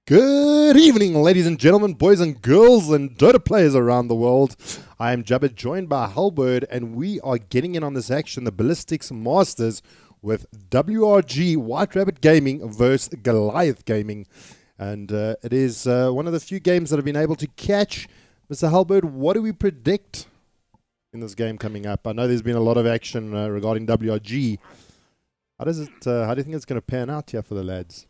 Good evening, ladies and gentlemen, boys and girls, and Dota players around the world. I am Jabba, joined by Halberd, and we are getting in on this action, the Ballistix Masters, with WRG White Rabbit Gaming versus Goliath Gaming. And it is one of the few games that I've been able to catch. Mr. Halberd, what do we predict in this game coming up? I know there's been a lot of action regarding WRG. How do you think it's going to pan out here for the lads?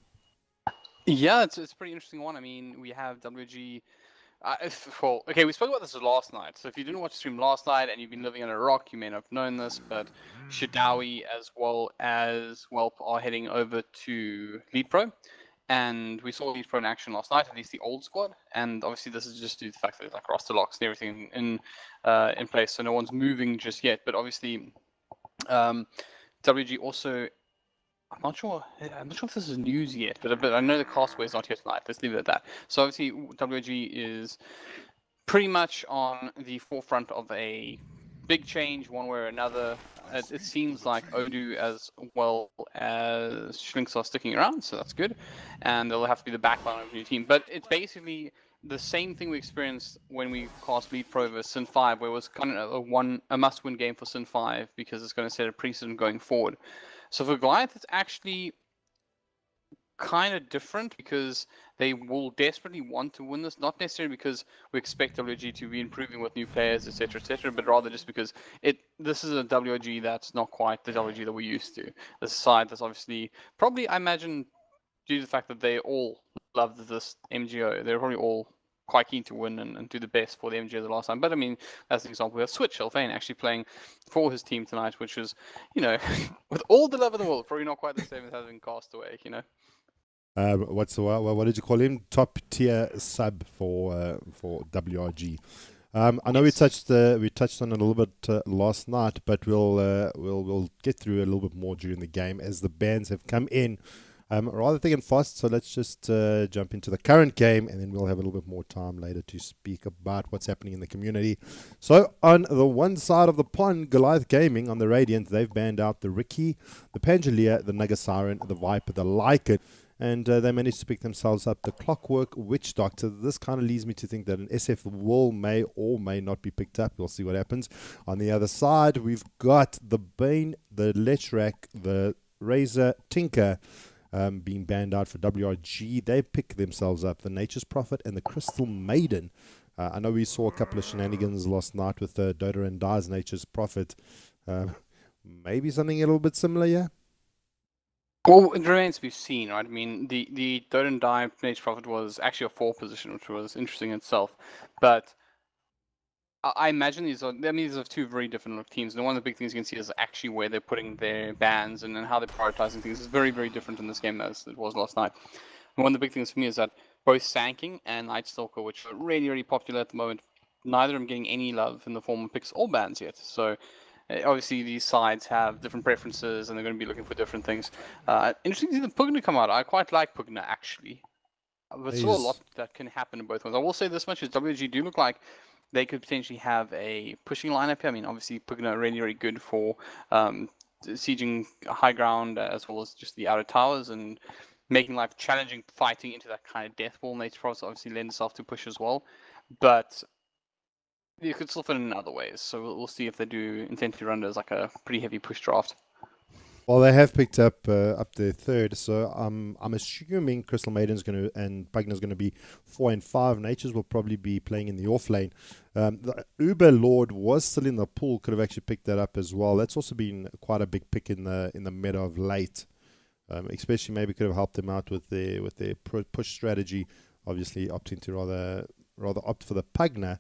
Yeah, it's a pretty interesting one. I mean, we have WG. Okay, we spoke about this last night. So if you didn't watch the stream last night and you've been living under a rock, you may not have known this, but Shadawi as well as Welp are heading over to Lead Pro. And we saw Lead Pro in action last night, at least the old squad. And obviously this is just due to the fact that there's like roster locks and everything in place, so no one's moving just yet. But obviously WG also, I'm not sure if this is news yet, but I know the Castaway is not here tonight. Let's leave it at that. So obviously, WG is pretty much on the forefront of a big change, one way or another. It seems like Odu as well as Shlinks are sticking around, so that's good. And they'll have to be the backbone of a new team. But it's basically the same thing we experienced when we cast Lead Pro versus Sin 5, where it was kind of a must-win game for Sin 5 because it's going to set a precedent going forward. So for Goliath, it's actually kind of different because they will desperately want to win this, not necessarily because we expect WG to be improving with new players, etc., but rather just because this is a WG that's not quite the WG that we're used to. This side that's obviously, probably, I imagine, due to the fact that they all loved this MGO, they're probably all quite keen to win and do the best for the MGO the last time. But I mean, as an example, we have Switch Elfane actually playing for his team tonight, which was, with all the love in the world, probably not quite the same as having Castaway, What did you call him? Top tier sub for WRG. I know yes. we touched on it a little bit last night, but we'll get through a little bit more during the game as the bans have come in. Rather thick and fast, so let's just jump into the current game, and then we'll have a little bit more time later to speak about what's happening in the community. So on the one side of the pond, Goliath Gaming on the Radiant, they've banned out the Ricky, the Pangea, the Nagasiren, the Viper, the Lycan, and they managed to pick themselves up the Clockwork Witch Doctor. This kind of leads me to think that an SF may or may not be picked up. We'll see what happens. On the other side, we've got the Bane, the Lechrak, the Razor, Tinker, being banned out for WRG. They pick themselves up the Nature's Prophet and the Crystal Maiden. I know we saw a couple of shenanigans last night with Dota and Die's Nature's Prophet. Maybe something a little bit similar, yeah? Well, it remains to be seen, right? I mean, the Dota and Die Nature's Prophet was actually a 4 position, which was interesting in itself. But I imagine these are two very different teams. And one of the big things you can see is actually where they're putting their bans and how they're prioritizing things is very, very different in this game as it was last night. And one of the big things for me is that both Sanking and Night Stalker, which are really, really popular at the moment, neither of them getting any love in the form of picks or bans yet. So obviously these sides have different preferences and they're going to be looking for different things. Interesting to see the Pugna come out. I quite like Pugna, actually. But still a lot that can happen in both ones. I will say this much, is WG do look like they could potentially have a pushing lineup here. I mean, obviously, Pugna are really, really good for sieging high ground as well as just the outer towers and making life challenging, fighting into that kind of death ball. Nature Province obviously lends itself to push as well. But you could still fit in other ways. So we'll see if they do intend to run as like a pretty heavy push draft. Well, they have picked up their third, so I'm assuming Crystal Maiden's and Pugna's going to be 4 and 5. Natures will probably be playing in the off lane. The Uber Lord was still in the pool, could have actually picked that up as well. That's also been quite a big pick in the meta of late. Especially maybe could have helped them out with their push strategy. Obviously, opting to rather opt for the Pugna.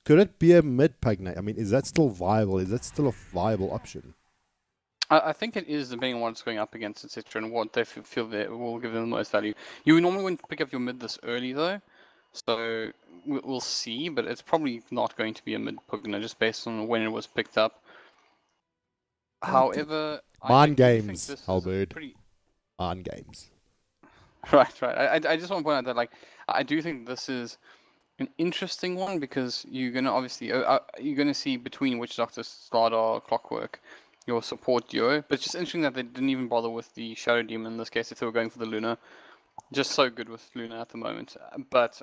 Could it be a mid Pugna? I mean, is that still viable? Is that still a viable option? I think it is, depending on what it's going up against, etc., and what they feel that will give them the most value. You normally wouldn't pick up your mid this early, though, so we'll see, but it's probably not going to be a mid Pugna, just based on when it was picked up. However, Mind games, Albert. Mind games. Right. I just want to point out that, like, I do think this is an interesting one because you're going to obviously, you're going to see between Witch Doctor, Slardar, Clockwork, your support duo, but it's just interesting that they didn't even bother with the Shadow Demon in this case if they were going for the Luna. just so good with Luna at the moment. But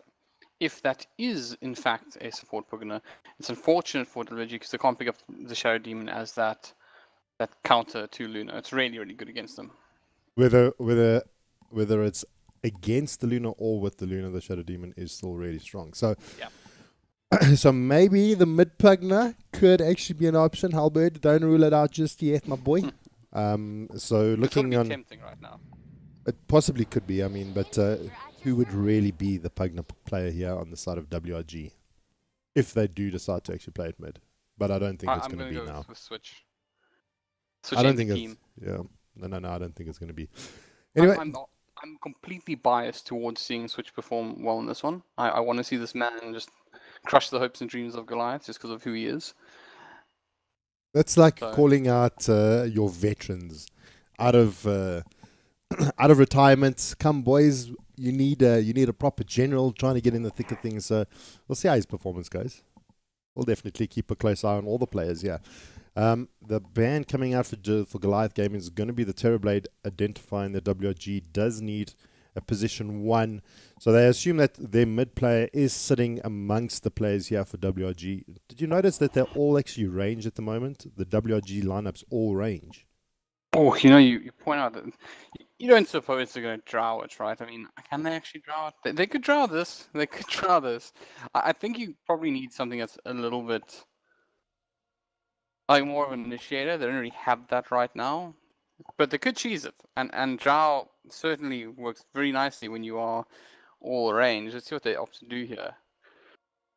if that is in fact a support Pugna, it's unfortunate for WG because they can't pick up the Shadow Demon as that counter to Luna. It's really, really good against them. Whether it's against the Luna or with the Luna, the Shadow Demon is still really strong. So yeah. So maybe the mid Pugna could actually be an option. Halberd, don't rule it out just yet, my boy. So looking it's on, tempting right now. It possibly could be. I mean, but who would really be the Pugna player here on the side of WRG if they do decide to actually play it mid? But I don't think it's going to be now. With Switch. I don't think it's. Yeah. No. I don't think it's going to be. Anyway, I'm completely biased towards seeing Switch perform well in this one. I want to see this man just crush the hopes and dreams of Goliath just because of who he is. That's like calling out your veterans out of out of retirement. Come, boys, you need a proper general trying to get in the thick of things. So we'll see how his performance goes. We'll definitely keep a close eye on all the players. Yeah. The ban coming out for Goliath Gaming is going to be the Terrorblade, identifying that WRG does need a position 1. So they assume that their mid player is sitting amongst the players here for WRG. Did you notice that they're all actually range at the moment? The WRG lineup's all range. Oh, you point out that you don't suppose they're going to draw it, right? I mean, can they actually draw it? They could draw this. They could draw this. I think you probably need something that's a little bit like more of an initiator. They don't really have that right now. But they could cheese it. And draw certainly works very nicely when you are all range. Let's see what they opt to do here.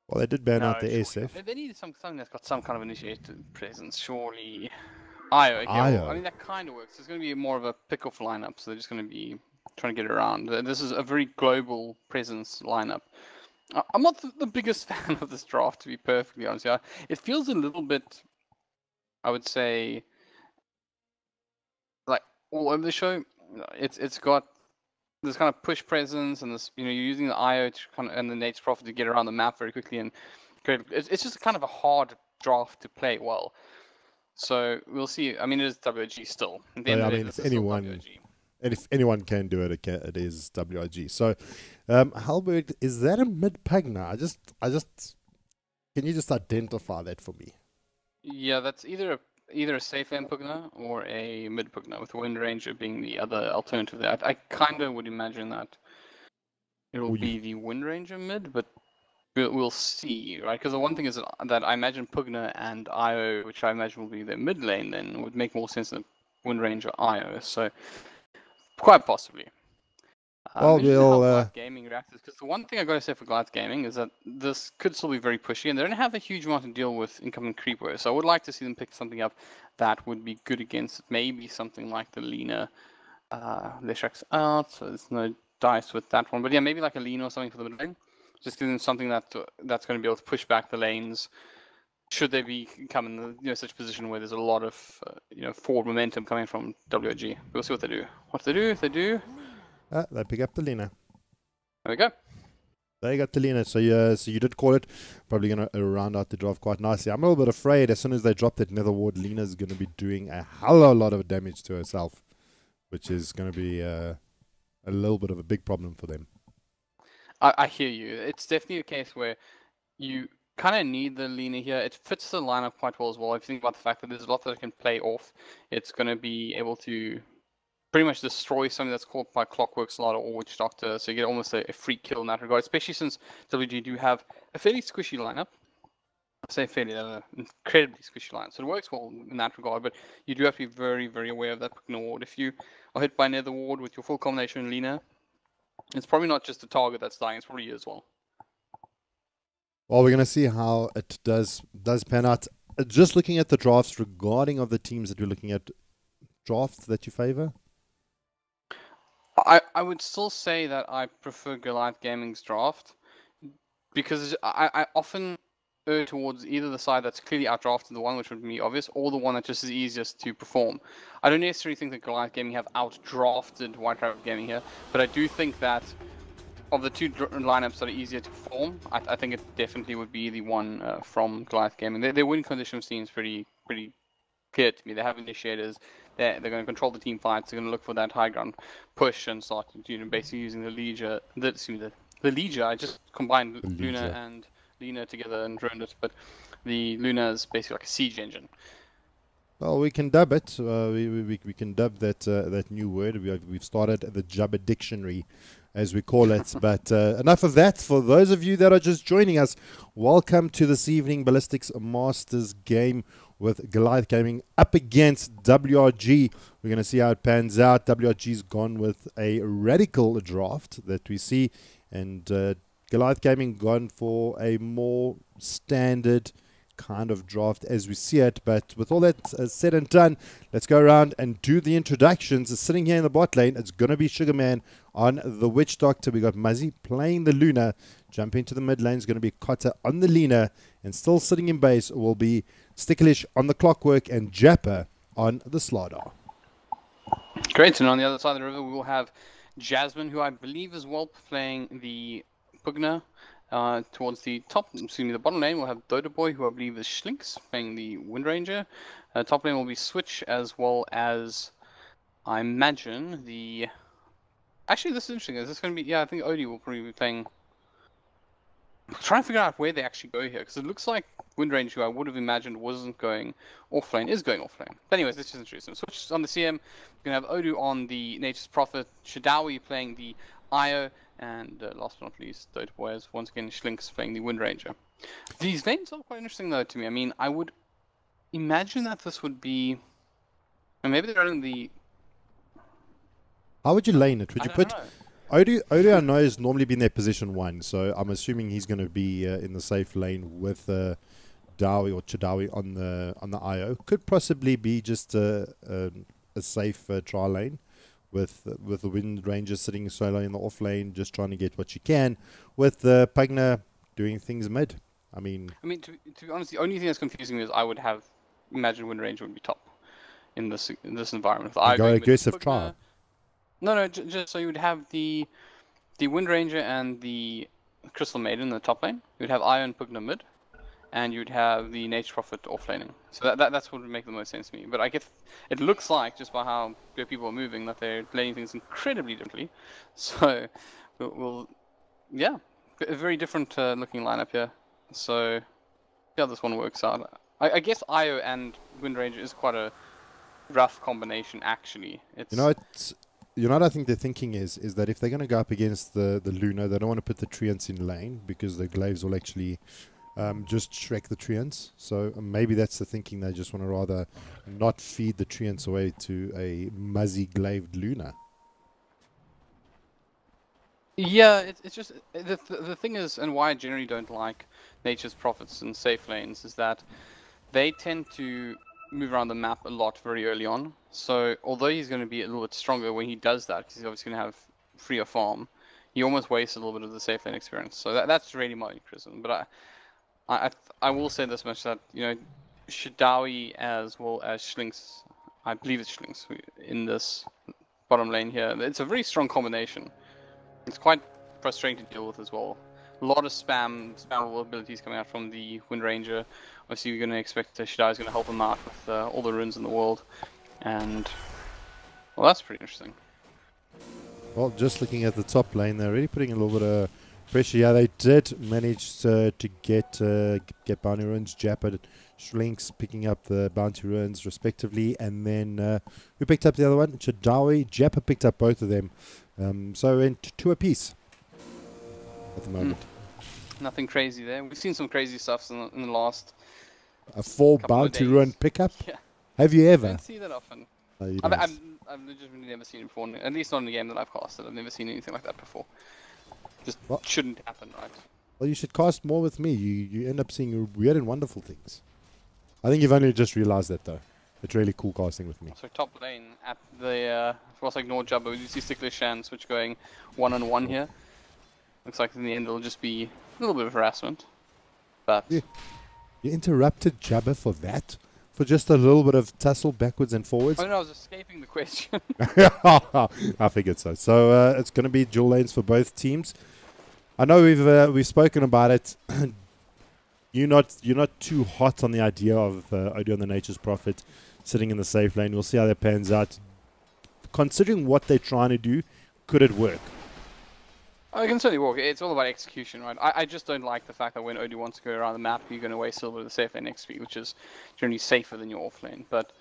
Well, they did ban out the SF. They need something that's got some kind of initiated presence, surely. IO, okay. Well, I mean, that kind of works. It's going to be more of a pick-off lineup, so they're just going to be trying to get around. This is a very global presence lineup. I'm not the biggest fan of this draft, to be perfectly honest. Yeah, it feels a little bit, I would say, like all over the show. It's got this kind of push presence, and this you're using the IO to kind of, and the Nate's Prophet to get around the map very quickly, and it's just kind of a hard draft to play well. So we'll see. I mean, it is WG still. At the end of the day, if anyone, and if anyone can do it, it is WG. So, Halberd, is that a mid Pugna? I just, can you just identify that for me? Yeah, that's either a safe end Pugna or a mid Pugna, with Wind Ranger being the other alternative there. I kind of would imagine that it'll be the Wind Ranger mid, but we'll see, right? Because the one thing is that I imagine Pugna and IO, which I imagine will be their mid lane, then would make more sense than Wind Ranger IO. So quite possibly. Well, Goliath Gaming reacts, because the one thing I got to say for Goliath Gaming is that this could still be very pushy, and they don't have a huge amount to deal with incoming creep waves. So I would like to see them pick something up that would be good against it. Maybe something like the Lina. Leshrax out, so there's no dice with that one. But yeah, maybe like a Lina or something for the mid lane. Just giving them something that's going to be able to push back the lanes. Should they become in such a position where there's a lot of forward momentum coming from WG? We'll see what they do. What they do? If they do, they pick up the Lina. There we go. They got the Lina. So you did call it. Probably going to round out the draft quite nicely. I'm a little bit afraid as soon as they drop that Nether Ward, Lina's going to be doing a hell of a lot of damage to herself, which is going to be a little bit of a big problem for them. I hear you. It's definitely a case where you kind of need the Lina here. It fits the lineup quite well as well. If you think about the fact that there's a lot that it can play off, it's going to be able to pretty much destroy something that's caught by Clockwork Slaughter or Witch Doctor. So you get almost a free kill in that regard, especially since WG do have a fairly squishy lineup. I say fairly, incredibly squishy lineup. So it works well in that regard, but you do have to be very, very aware of that Pugna ward. If you are hit by Nether Ward with your full combination Lina, it's probably not just the target that's dying, it's probably you as well. Well, we're going to see how it does pan out. Just looking at the drafts regarding of the teams that we're looking at, drafts that you favor? I would still say that I prefer Goliath Gaming's draft, because I often err towards either the side that's clearly outdrafted the one, which would be obvious, or the one that just is easiest to perform. I don't necessarily think that Goliath Gaming have outdrafted White Rabbit Gaming here, but I do think that of the two lineups that are easier to perform, I think it definitely would be the one from Goliath Gaming. Their win condition seems pretty clear to me. They have initiators, they're going to control the team fights. They're going to look for that high ground push and start, basically using the Legion. The Legion. I just combined The Luna Legion. and Luna together and ruined it, but the Luna is basically like a siege engine. Well, we can dub it. We can dub that new word. We've started the Jabba Dictionary, as we call it. But enough of that. For those of you that are just joining us, welcome to this evening Ballistix Masters game with Goliath Gaming up against WRG. We're going to see how it pans out. WRG's gone with a radical draft that we see, and Goliath Gaming gone for a more standard kind of draft as we see it. But with all that said and done, let's go around and do the introductions. Sitting here in the bot lane, it's going to be Sugarman on the Witch Doctor. We got Muzzy playing the Luna. Jumping to the mid lane is going to be Cotta on the Lena, and still sitting in base will be Sticklish on the Clockwork and Japper on the Slardar. Great, and on the other side of the river we will have Jasmine, who I believe is well playing the Pugna. Towards the top, the bottom lane, we'll have Dodo Boy, who I believe is Schlinks, playing the Windranger. Top lane will be Switch, as well as, I imagine, the... Actually, this is interesting. Is this going to be... Yeah, I think Odie will probably be playing... I'm trying to figure out where they actually go here, because it looks like Windranger, who I would have imagined wasn't going offlane, is going offlane. But anyways, this is interesting. Switch on the CM. We're going to have Odu on the Nature's Prophet, Shadawi playing the Io, and last but not least, Dodo Boy is once again Schlinks playing the Windranger. These lanes are quite interesting though to me. I mean, I would imagine that this would be... And maybe they're running the... How would you lane it? Would you put... Odu I know has normally been their position 1, so I'm assuming he's going to be in the safe lane with Dawi or Chadawi on the IO. Could possibly be just a safe trial lane with the Wind Ranger sitting solo in the off lane, just trying to get what you can, with Pugna doing things mid. I mean, to be honest, the only thing that's confusing me is I would have imagined Wind Ranger would be top in this environment. Go aggressive trial. No, just so you would have the Wind Ranger and the Crystal Maiden in the top lane. You would have Iron Pugna mid, and you'd have the Nature's Prophet offlaning. So that's what would make the most sense to me. But I guess it looks like, just by how good people are moving, that they're playing things incredibly differently. So yeah, a very different looking lineup here. So yeah, this one works out. I guess Io and Wind Ranger is quite a rough combination, actually. You know what I think their thinking is that if they're going to go up against the Luna, they don't want to put the Treants in lane, because the Glaives will actually just Shrek the Treants. So maybe that's the thinking. They just want to rather not feed the Treants away to a Muzzy Glaved Luna. Yeah, it's just... The thing is, and why I generally don't like Nature's Prophets in safe lanes, is that they tend to move around the map a lot very early on. So although he's going to be a little bit stronger when he does that, because he's obviously going to have freer farm, he almost wastes a little bit of the safe lane experience. So that's really my criticism. But I will say this much, that Shadawi as well as Schlinks, I believe it's Schlinks in this bottom lane here. It's a very strong combination. It's quite frustrating to deal with as well. A lot of spammable abilities coming out from the Wind Ranger. Obviously, we're going to expect Shadawi is going to help him out with all the runes in the world. And, well, that's pretty interesting. Well, just looking at the top lane, they're really putting a little bit of pressure. Yeah, they did manage to get bounty runes. Japper, Schlinks picking up the bounty runes respectively. And then, who picked up the other one? Chadawi. Japper picked up both of them. So, in 2 apiece at the moment. Nothing crazy there. We've seen some crazy stuff in the last... A 4 bounty rune pickup? Yeah. Have you ever? I don't see that often. No, I've legitimately never seen it before, at least not in a game that I've casted. I've never seen anything like that before. Just shouldn't happen, right? Well, you should cast more with me. You end up seeing weird and wonderful things. I think you've only just realized that, though. It's really cool casting with me. So top lane at the, of course, ignore Jabba. We see Sticklish and Switch going 1-on-1 here. Looks like in the end it'll just be a little bit of harassment. But... Yeah. You interrupted Jabba for that? For just a little bit of tussle backwards and forwards? Oh no, I was escaping the question. I figured so. So it's going to be dual lanes for both teams. I know we've spoken about it. You're not too hot on the idea of Odie on the Nature's Prophet sitting in the safe lane. We'll see how that pans out. Considering what they're trying to do, could it work? Oh, it can certainly work. It's all about execution, right? I just don't like the fact that when Odie wants to go around the map, you're going to waste a little bit of the safe lane XP, which is generally safer than your off lane. But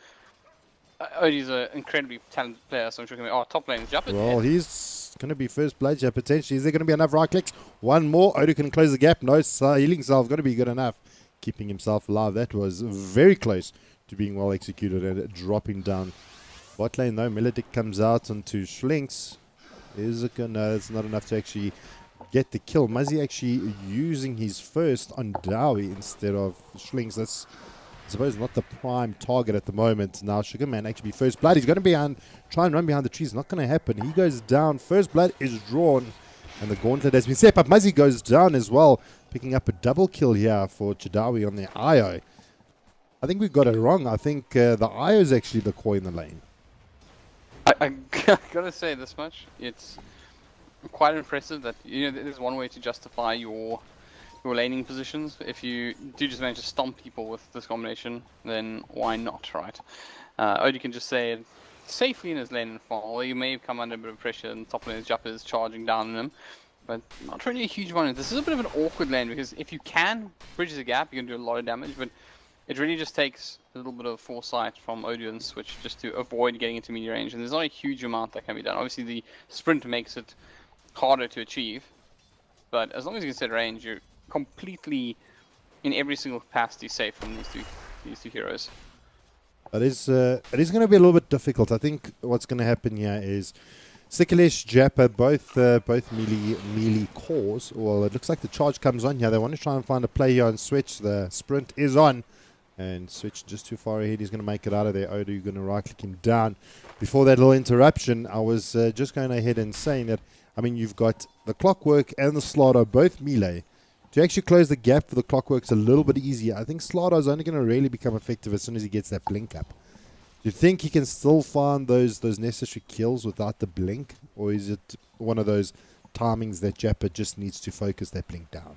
Odie's an incredibly talented player, so I'm sure he's going to be, top lane is Jappa. Well, he's going to be first blood here, potentially. Is there going to be enough right clicks? One more. Odie can close the gap. No, healing salve going to be good enough. Keeping himself alive. That was very close to being well executed and dropping down. Bot lane, though, Melodic comes out onto Schlinks. Is it going to... No, it's not enough to actually get the kill. Muzzy actually using his first on Dowie instead of Schlinks. That's, I suppose, not the prime target at the moment. Now, Sugarman actually first blood. He's going to try and run behind the trees. Not going to happen. He goes down. First blood is drawn. And the gauntlet has been set. But Muzzy goes down as well. Picking up a double kill here for Chadawi on the IO. I think we got it wrong. I think the IO is actually the core in the lane. I gotta say this much. It's quite impressive that there's one way to justify your laning positions. If you do just manage to stomp people with this combination, then why not, right? Odie can just say it safely in his lane and fall. You may come under a bit of pressure and top lane's Jappa is charging down on him. But not really a huge one. This is a bit of an awkward lane because if you can bridge the gap, you can do a lot of damage. But it really just takes a little bit of foresight from Odie and Switch just to avoid getting into melee range. And there's not a huge amount that can be done. Obviously, the sprint makes it harder to achieve. But as long as you can set range, you're completely, in every single capacity, safe from these two heroes. It is going to be a little bit difficult. I think what's going to happen here is Sikalesh, Jappa, both melee cores. Well, it looks like the charge comes on here. They want to try and find a play here on Switch. The sprint is on. And Switch just too far ahead. He's going to make it out of there. Odie going to right-click him down. Before that little interruption, I was just going ahead and saying that, I mean, you've got the Clockwork and the Slardar, both melee. To actually close the gap for the Clockwork's a little bit easier. I think Slardar's only going to really become effective as soon as he gets that blink up. Do you think he can still find those necessary kills without the blink? Or is it one of those timings that Jappa just needs to focus that blink down?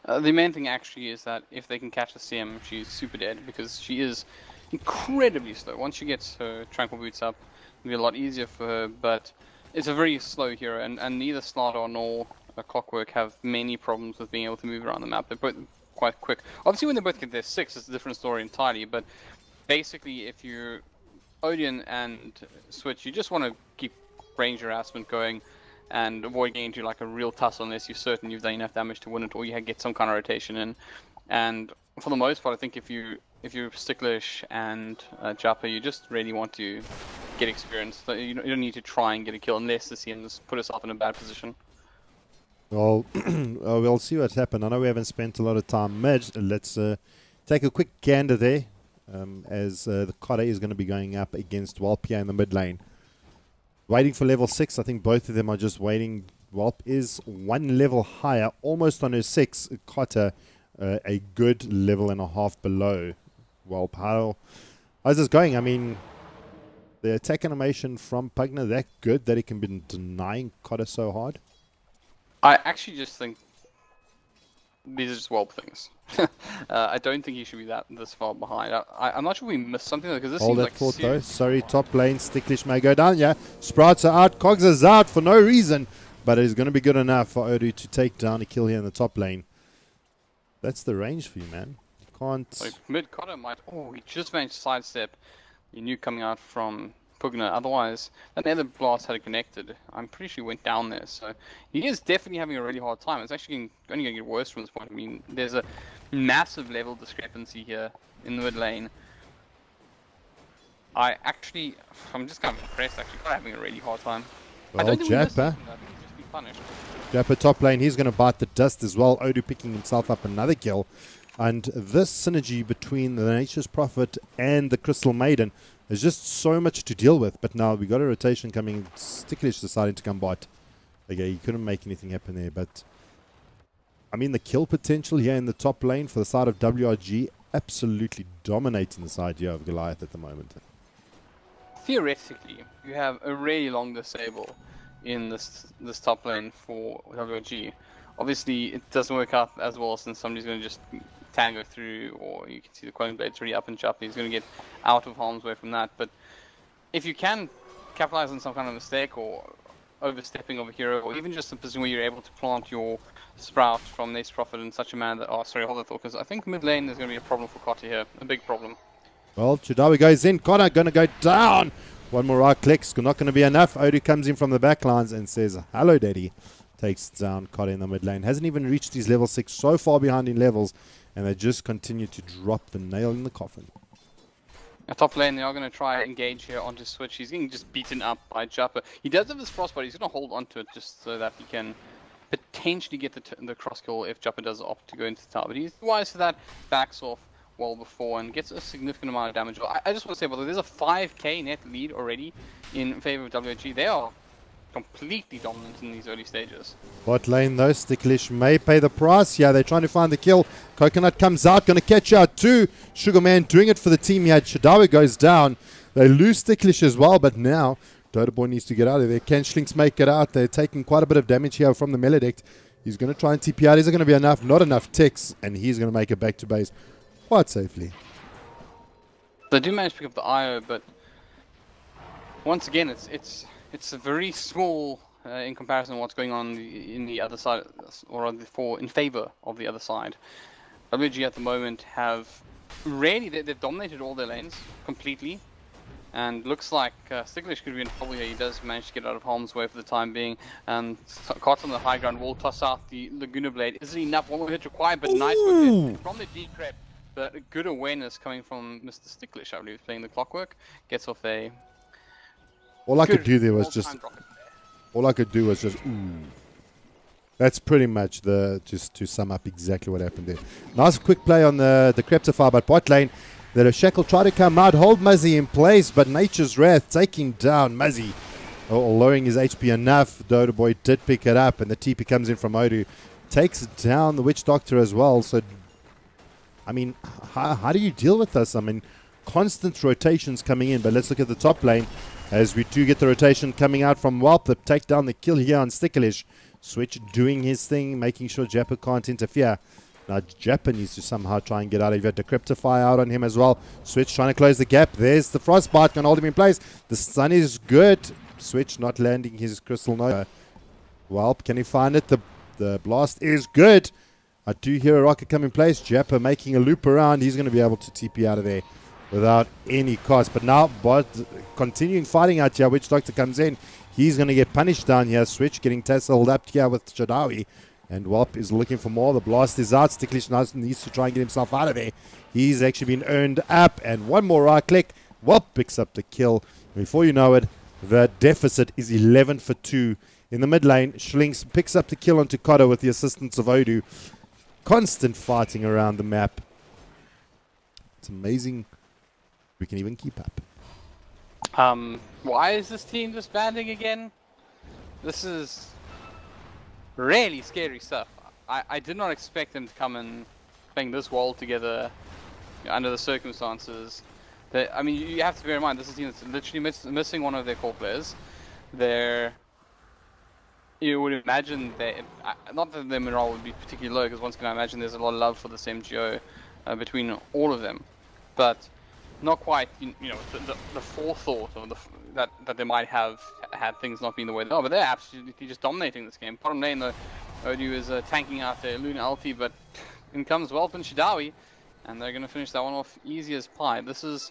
The main thing actually is that if they can catch the CM, she's super dead because she is incredibly slow. Once she gets her Tranquil Boots up, it'll be a lot easier for her, but it's a very slow hero, and neither Slardar nor Clockwork have many problems with being able to move around the map. They're both quite quick. Obviously, when they both get their 6, it's a different story entirely, but basically, if you're Odin and Switch, you just want to keep range harassment going and avoid getting into like a real tussle unless you're certain you've done enough damage to win it, or you get some kind of rotation in. And for the most part, I think if you're Sticklish and Jappa, you just really want to get experience. You don't need to try and get a kill unless the CM just put herself in a bad position. Well, we'll see what's happened. I know we haven't spent a lot of time mid. Let's take a quick gander there. As the Kade is going to be going up against Walpia in the mid lane. Waiting for level 6. I think both of them are just waiting. Walp is one level higher, almost on her 6. Kata a good level and a half below Walp. How's this going? I mean, the attack animation from Pugna that good that he can be denying Kata so hard? I actually just think these are just Walp things. I don't think he should be this far behind. I'm not sure we missed something because this Hold seems that like thought though. Sorry, top lane. Sticklish may go down. Yeah, Sprouts are out. Cogs is out for no reason. But it is going to be good enough for Odie to take down a kill here in the top lane. That's the range for you, man. You can't... Like mid Cotter might... Oh, he just managed to sidestep. You knew coming out from Pugna. Otherwise, that nether blast had it connected. I'm pretty sure he went down there. So he is definitely having a really hard time. It's actually only going to get worse from this point. I mean, there's a massive level discrepancy here in the mid lane. I'm just kind of impressed actually. Quite having a really hard time. Well, I don't think Jappa. just be punished. Jappa top lane, he's going to bite the dust as well. Odie picking himself up another kill. And this synergy between the Nature's Prophet and the Crystal Maiden is just so much to deal with. But now we got a rotation coming. Sticklish deciding to come bot. Okay, he couldn't make anything happen there, but I mean the kill potential here in the top lane for the side of WRG absolutely dominating the side here of Goliath at the moment. Theoretically, you have a really long disable in this top lane for WRG. Obviously, it doesn't work out as well since somebody's going to just Tango through, or you can see the Quelling Blade's already up and chop. He's going to get out of harm's way from that. But if you can capitalize on some kind of mistake or overstepping of a hero, or even just a position where you're able to plant your Sprout from Nate's Prophet in such a manner that, oh, sorry, hold that thought, because I think mid lane there's going to be a problem for Kotta here, a big problem. Well, Chadawi goes in, Kotta going to go down. One more right clicks, not going to be enough. Odu comes in from the back lines and says, hello, daddy. Takes down Kotta in the mid lane. Hasn't even reached his level 6, so far behind in levels, and they just continue to drop the nail in the coffin. At top lane, they are going to try and engage here onto Switch. He's getting just beaten up by Japper. He does have his frostbite. He's going to hold onto it just so that he can potentially get the cross kill if Japper does opt to go into the tower. But he's wise for that, backs off well before and gets a significant amount of damage. I just want to say, but there's a 5k net lead already in favor of WG. They are completely dominant in these early stages. Bot lane though, Sticklish may pay the price. Yeah, they're trying to find the kill. Coconut comes out, going to catch out too. Sugarman doing it for the team here. Chadawi goes down. They lose Sticklish as well, but now Dotaboy needs to get out of there. Can Schlinks make it out? They're taking quite a bit of damage here from the Melodict. He's going to try and TP out. Is it going to be enough? Not enough ticks, and he's going to make it back to base quite safely. They do manage to pick up the IO, but once again, it's a very small in comparison to what's going on in the other side, or in favor of the other side. WG at the moment have really they've dominated all their lanes completely, and looks like Sticklish could be in trouble here. He does manage to get out of harm's way for the time being. Caught on the high ground, will toss out the Laguna Blade. Isn't enough? One more hit required, but nice work from the decrep. But good awareness coming from Mr. Sticklish, I believe, playing the clockwork. Gets off a. All I could do there was just. All I could do was just. Ooh. That's pretty much just to sum up exactly what happened there. Nice quick play on the Decreptify, but bot lane. The Shackle try to come out, hold Muzzy in place, but Nature's Wrath taking down Muzzy. Lowering his HP enough. Dotaboy did pick it up, and the TP comes in from Odu. Takes down the Witch Doctor as well. So, I mean, how do you deal with this? I mean, constant rotations coming in, but let's look at the top lane. As we do get the rotation coming out from Whelp, the take down the kill here on Sticklish. Switch doing his thing, making sure Japper can't interfere. Now Japper needs to somehow try and get out of here. Decryptify out on him as well. Switch trying to close the gap. There's the Frostbite, can hold him in place. The stun is good. Switch not landing his Crystal Nova. Whelp, can he find it? The blast is good. I do hear a rocket come in place. Japper making a loop around. He's going to be able to TP out of there without any cost. But now, continuing fighting out here. Witch Doctor comes in. He's going to get punished down here. Switch getting tasseled up here with Chadawi. And Whelp is looking for more. The blast is out. Sticklish needs to try and get himself out of there. He's actually been earned up. And one more right click. Whelp picks up the kill. Before you know it, the deficit is 11 for 2. In the mid lane, Schlinks picks up the kill onto Kotta with the assistance of Odu. Constant fighting around the map. It's amazing we can even keep up. Why is this team disbanding again? This is really scary stuff. I did not expect them to come and playing this well together under the circumstances. I mean, you have to bear in mind, this is a team that's literally missing one of their core players. You would imagine not that their morale would be particularly low, because once again I imagine there's a lot of love for this MGO between all of them. But not quite, you know, the forethought of that they might have had things not being the way they are, but they're absolutely just dominating this game. Bottom lane, though, Odu is tanking out their Luna ulti, but in comes Whelp and Chadawi, and they're going to finish that one off easy as pie. This is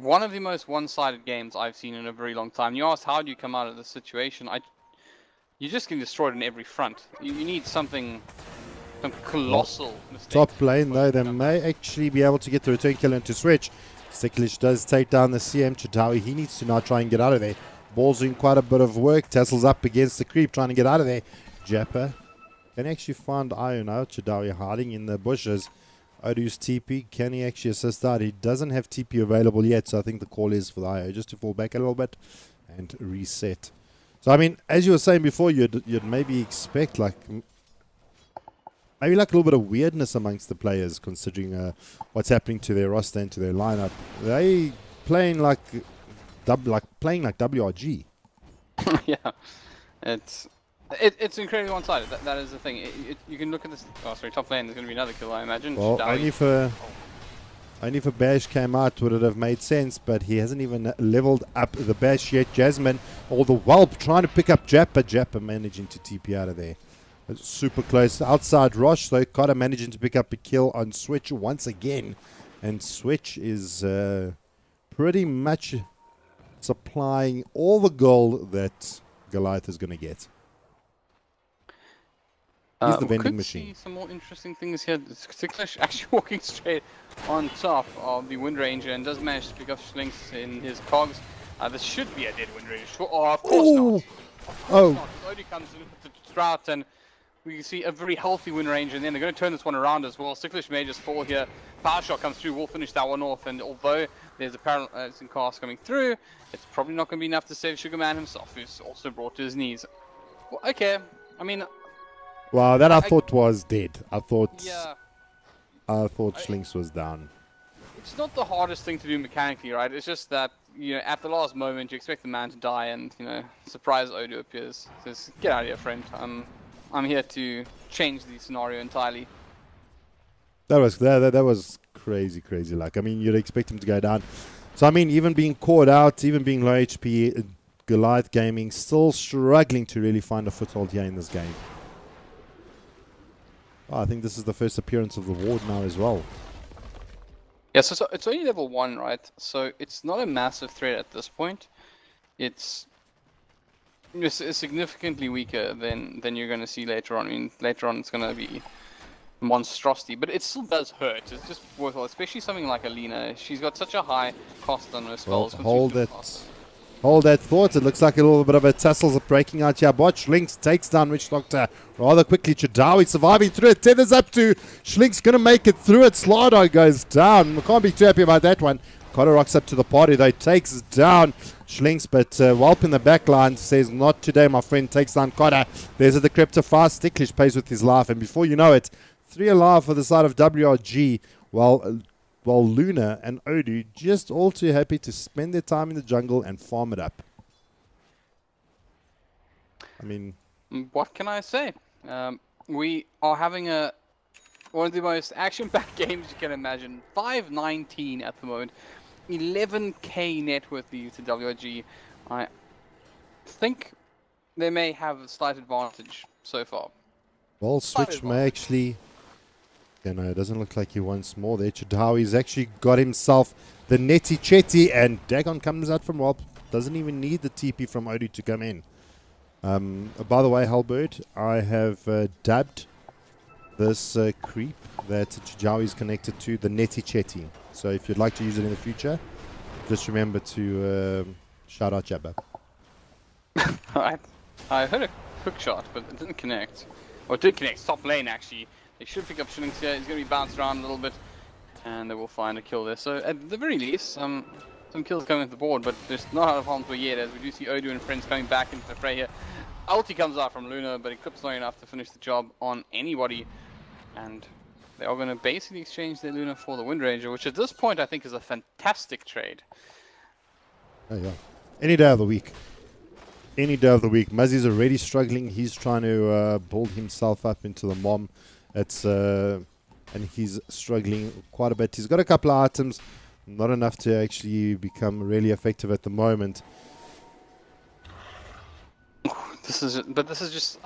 one of the most one-sided games I've seen in a very long time. You asked how do you come out of this situation? You're just getting destroyed on every front. You need some colossal mistake. Top lane though, they may actually be able to get the return kill into Switch. Sticklish does take down the CM. Chadawi, he needs to now try and get out of there. Ball's doing quite a bit of work. Tassel's up against the creep, trying to get out of there. Japper can actually find Iron out. Chadawi hiding in the bushes. Odu's TP, can he actually assist out? He doesn't have TP available yet, so I think the call is for the IO just to fall back a little bit and reset. So, I mean, as you were saying before, you'd maybe expect maybe a little bit of weirdness amongst the players, considering what's happening to their roster and to their lineup. They playing like WRG. Yeah, it's It's incredibly one-sided. That is the thing. You can look at this. Oh, sorry, top lane. There's going to be another kill, I imagine. Well, only for Bash came out would it have made sense, but he hasn't even leveled up the Bash yet. Jasmine or the Whelp trying to pick up Jappa. Jappa managing to TP out of there. It's super close. Outside Rosh, though, Carter managing to pick up a kill on Switch once again. And Switch is pretty much supplying all the gold that Goliath is going to get. He's the vending machine. See some more interesting things here. Sicklish actually walking straight on top of the Wind Ranger and does manage to pick up Schlinks in his cogs. This should be a dead Wind Ranger. Oh, of course not. Of course not. Odie comes in with the drought and we can see a very healthy Wind Ranger, and then they're going to turn this one around as well. Sicklish may just fall here. Power shot comes through. We'll finish that one off, and although there's a paralyzing cast coming through, it's probably not going to be enough to save Sugarman himself, who's also brought to his knees. Well, okay, I mean... Wow, that I thought was dead. I thought Schlinks was down. It's not the hardest thing to do mechanically, right? It's just that, you know, at the last moment, you expect the man to die, and, you know, surprise Odo appears. Says, get out of here, friend. I'm here to change the scenario entirely. That was crazy luck. I mean, you'd expect him to go down. So, I mean, even being caught out, even being low HP, Goliath Gaming still struggling to really find a foothold here in this game. Oh, I think this is the first appearance of the Ward now as well. Yeah, so it's only level 1, right? So it's not a massive threat at this point. It's significantly weaker than you're going to see later on. I mean, later on it's going to be monstrosity, but it still does hurt. It's just worthwhile, especially something like Alina. She's got such a high cost on her spells. Well, hold that thought. It looks like a little bit of a tussles are breaking out here. Botch Lynx takes down Witch Doctor rather quickly. Chadawi surviving through it. Tethers up to Schlink's going to make it through it. Slardar goes down. We can't be too happy about that one. Cotter rocks up to the party though. Takes down Schlinks, but Whelp in the back line says, not today, my friend. Takes down Cotter. There's a decryptor fast. Sticklish pays with his life, and before you know it, 3 alive for the side of WRG, while Luna and Odu just all too happy to spend their time in the jungle and farm it up. I mean... what can I say? We are having one of the most action-packed games you can imagine. 519 at the moment. 11k net worth to WRG. I think they may have a slight advantage so far. Well, Switch may actually... Yeah, no, it doesn't look like he wants more there. Chadawi's actually got himself the Netty Chetty, and Dagon comes out from Whelp. Doesn't even need the TP from Odu to come in. By the way, Halberd, I have dubbed this creep that Chadawi is connected to the Netty Chetty. So if you'd like to use it in the future, just remember to shout out Jabba. I heard a quick shot, but it didn't connect. Or it did connect. Top lane, actually. They should pick up Schlinks here. He's going to be bounced around a little bit, and they will find a kill there. So at the very least, some kills coming at the board, but there's not out of harm's way yet, as we do see Odu and friends coming back into the fray here. Ulti comes out from Luna, but Eclipse not enough to finish the job on anybody, and they are going to basically exchange their Luna for the Wind Ranger, which at this point I think is a fantastic trade. Oh yeah, any day of the week. Any day of the week. Muzzy's already struggling. He's trying to build himself up into the mom. It's and he's struggling quite a bit. He's got a couple of items, not enough to actually become really effective at the moment. This is just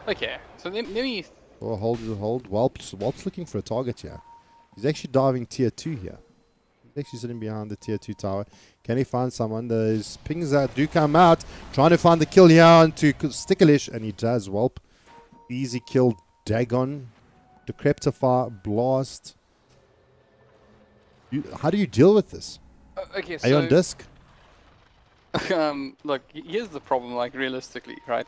okay. So let me. Oh, hold. Whelp's looking for a target here. He's actually diving tier 2 here. He's actually sitting behind the tier 2 tower. Can he find someone? Those pings that do come out, trying to find the kill here onto Sticklish, and he does. Whelp, easy kill. Dagon, Decryptify, Blast. How do you deal with this? Okay, Are you on disc? Look, here's the problem, like, realistically, right?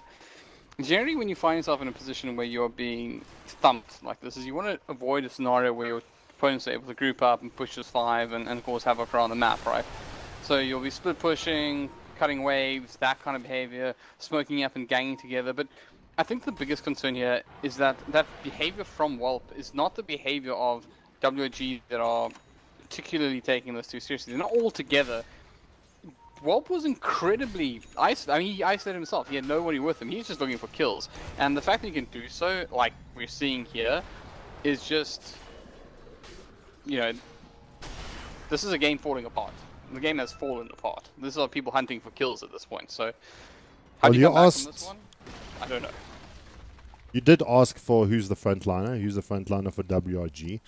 Generally, when you find yourself in a position where you're being thumped like this, is you want to avoid a scenario where your opponents are able to group up and push this 5 and cause havoc around the map, right? So you'll be split pushing, cutting waves, that kind of behavior, smoking up and ganging together, but I think the biggest concern here is that behavior from Whelp is not the behavior of WG that are particularly taking this too seriously. They're not all together Whelp was incredibly isolated. I mean, he isolated himself. He had nobody with him. He's just looking for kills. And the fact that he can do so, like we're seeing here, is just, you know, this is a game falling apart. The game has fallen apart. This are people hunting for kills at this point. So, how do you come back from this one? I don't know. You did ask for who's the frontliner. Who's the frontliner for WRG?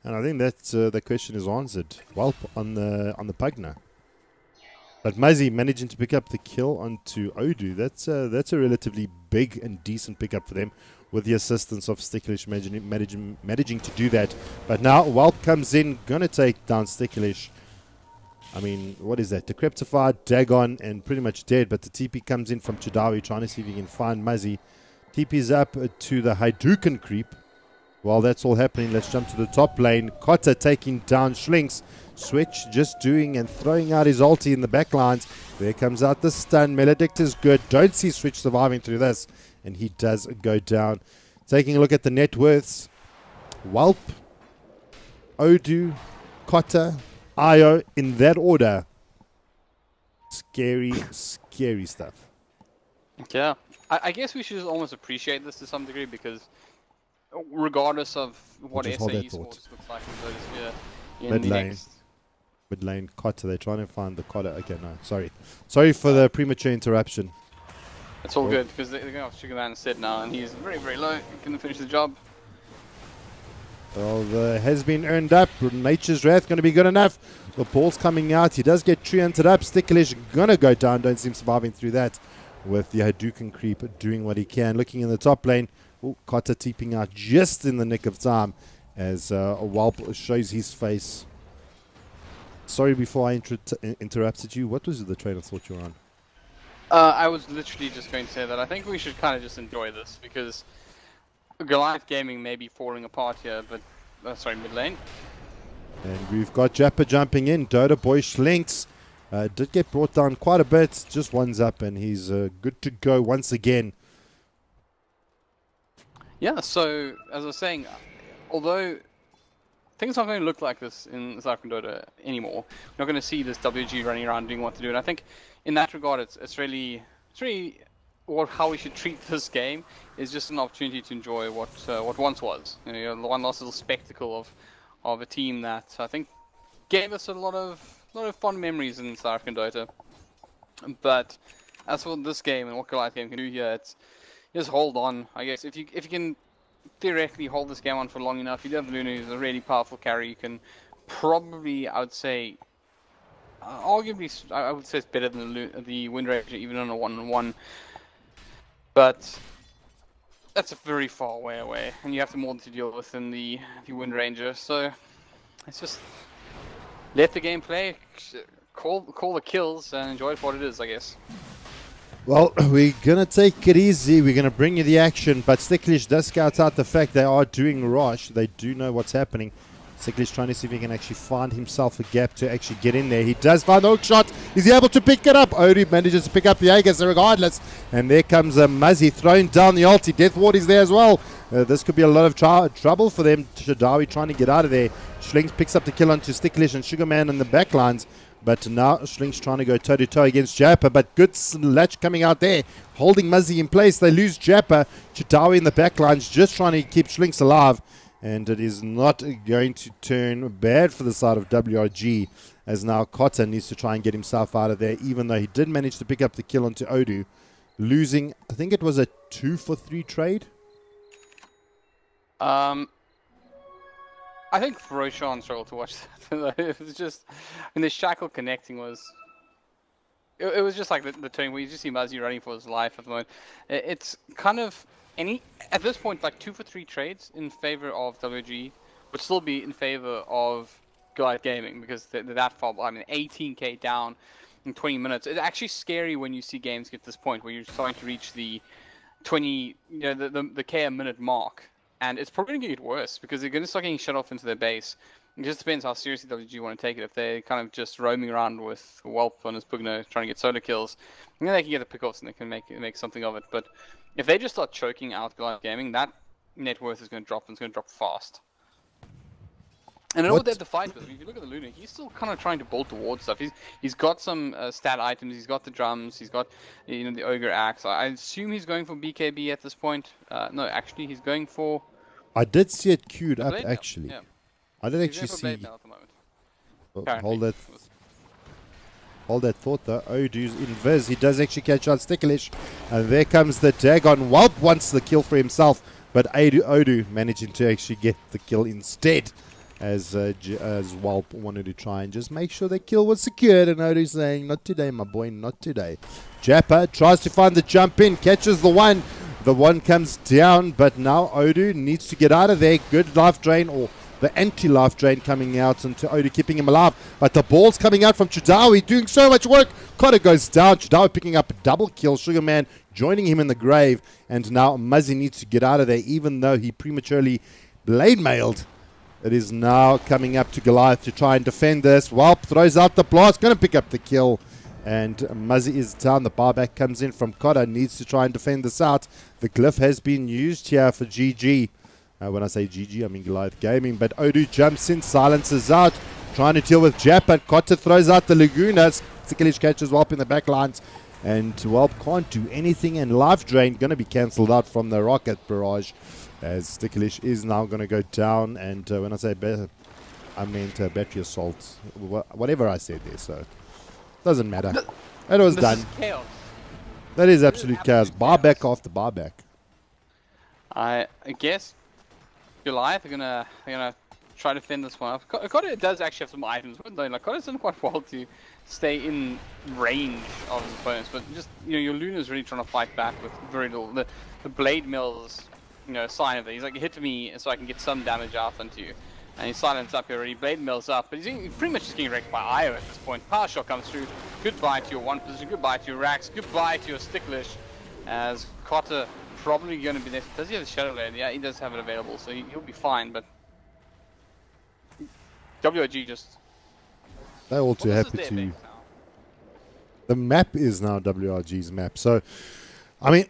And I think that's the question is answered. Whelp on the Pugner. But Muzzy managing to pick up the kill onto Odu, that's a relatively big and decent pickup for them, with the assistance of Sticklish managing to do that. But now Whelp comes in, gonna take down Sticklish. I mean, what is that? Decryptified, Dagon, and pretty much dead. But the TP comes in from Chidawi, trying to see if he can find Muzzy. TP's up to the Hadouken creep. While that's all happening, let's jump to the top lane. Kotta taking down Schlinks. Switch just doing and throwing out his ulti in the back lines. There comes out the stun. Melodict is good. Don't see Switch surviving through this. And he does go down. Taking a look at the net worths. Whelp, Odu, Kotta, Io in that order. Scary, scary stuff. Yeah. I guess we should just almost appreciate this to some degree, because regardless of what SA Esports looks like in Mid lane. Mid lane, Kotta. They're trying to find the Kotta. Okay, no, sorry. Sorry for the premature interruption. It's all good, because they're going off Sugar Man instead now, and he's very, very low. He can finish the job. Well, the has been earned up. Nature's Wrath going to be good enough. The ball's coming out. He does get treanted up. Sticklish going to go down. Don't seem surviving through that, with the Hadouken creep doing what he can. Looking in the top lane. Ooh, Kotta teeping out just in the nick of time as Whelp shows his face. Sorry, before I interrupted you, what was the train of thought you were on? I was literally just going to say that I think we should kind of just enjoy this, because Goliath Gaming may be falling apart here, but sorry, mid lane. And we've got Jappa jumping in. Dota Boy Schlinks did get brought down quite a bit. Just one's up, and he's good to go once again. Yeah, so as I was saying, although things aren't going to look like this in South African Dota anymore, we're not going to see this WG running around doing what to do. And I think in that regard, it's really how we should treat this game is just an opportunity to enjoy what once was. You know, the one last little spectacle of a team that I think gave us a lot of fond memories in South African Dota. But as for this game and what Goliath Game can do here, it's just hold on. I guess if you can theoretically hold this game on for long enough, you have Luna, who's a really powerful carry. You can probably, I would say, arguably, I would say it's better than the Wind Ranger, even on a 1-on-1. But that's a very far way away, and you have more to deal with than the Wind Ranger. So it's just let the game play, call the kills, and enjoy it for what it is, I guess. Well, we're going to take it easy. We're going to bring you the action. But Sticklish does scout out the fact they are doing rush. They do know what's happening. Sticklish trying to see if he can actually find himself a gap to actually get in there. He does find the hook shot. Is he able to pick it up? Odu manages to pick up the Aegis regardless. And there comes a Muzzy throwing down the ulti. Death Ward is there as well. This could be a lot of trouble for them. Chidawi trying to get out of there. Schlinks picks up the kill onto Sticklish and Sugarman in the backlines. But now Schlinks trying to go toe-to-toe against Jappa. But good latch coming out there. Holding Muzzy in place. They lose Jappa. Chidawi in the backlines just trying to keep Schlinks alive. And it is not going to turn bad for the side of WRG, as now Kotta needs to try and get himself out of there, even though he did manage to pick up the kill onto Odu. Losing, I think it was a 2-for-3 trade? I think Roshan struggled to watch that. It was just, I mean, the shackle connecting was, it was just like the turn where you just see Muzzy running for his life at the moment. It's kind of, at this point, like 2-for-3 trades in favor of WG would still be in favor of Goliath Gaming, because they're that far. I mean, 18k down in 20 minutes. It's actually scary when you see games get to this point where you're starting to reach the 20, you know, the K a minute mark, and it's probably going to get worse because they're going to start getting shut off into their base. It just depends how seriously WG want to take it. If they're kind of just roaming around with Whelp on his Pugno trying to get solo kills, then they can get the pickoffs and they can make something of it. But if they just start choking out Goliath Gaming, that net worth is going to drop, and it's going to drop fast. And I know What? what they have to fight with. If you look at the Luna, he's still kind of trying to bolt towards stuff. He's got some stat items. He's got the drums. He's got the ogre axe. I assume he's going for BKB at this point. No, actually, he's going for I did see it queued the up blade mail. actually. Yeah, I did he's actually going for blade see. mail at the moment. Oh, Apparently. hold that thought though. Odu's invis. He does actually catch out Sticklish. And there comes the Dagon. Whelp wants the kill for himself. But Odu managing to actually get the kill instead. As Whelp wanted to try and just make sure the kill was secured. And Odu saying, not today, my boy, not today. Jappa tries to find the jump in. Catches the one. The one comes down. But now Odu needs to get out of there. Good life drain or the anti-life drain coming out into Odu, keeping him alive. But the ball's coming out from Chudawi, doing so much work. Cotter goes down. Chudawi picking up a double kill. Sugarman joining him in the grave. And now Muzzy needs to get out of there, even though he prematurely blade mailed. It is now coming up to Goliath to try and defend this. Whelp throws out the blast, going to pick up the kill. And Muzzy is down. The barback comes in from Cotter, needs to try and defend this out. The glyph has been used here for GG. When I say GG, I mean Goliath Gaming. But Odu jumps in, silences out, trying to deal with Jap. And Cotter throws out the Laguna. Sikilish catches Whelp in the back lines. And Whelp can't do anything. And Life Drain going to be cancelled out from the rocket barrage. As Sticklish is now going to go down. And when I say I meant battery assault. Whatever I said there. So, doesn't matter. It was done. Is chaos. That is absolute chaos. Barback after barback. I guess Goliath are gonna try to fend this one off. Cotter does actually have some items, wouldn't they? Like Cotter's done quite well to stay in range of his opponents, but just your Luna's really trying to fight back with very little. The blade mills, sign of it. He's like, hit me so I can get some damage off onto you. And he's silenced up here already. Blade mills up, but he's pretty much just getting wrecked by Io at this point. Power shot comes through. Goodbye to your one position. Goodbye to your Rax. Goodbye to your Sticklish. As Cotter probably going to be there. Does he have the Shadow Blade? Yeah, he does have it available, so he'll be fine. But WIG just... They're all too happy to... The map is now WRG's map. So, I mean...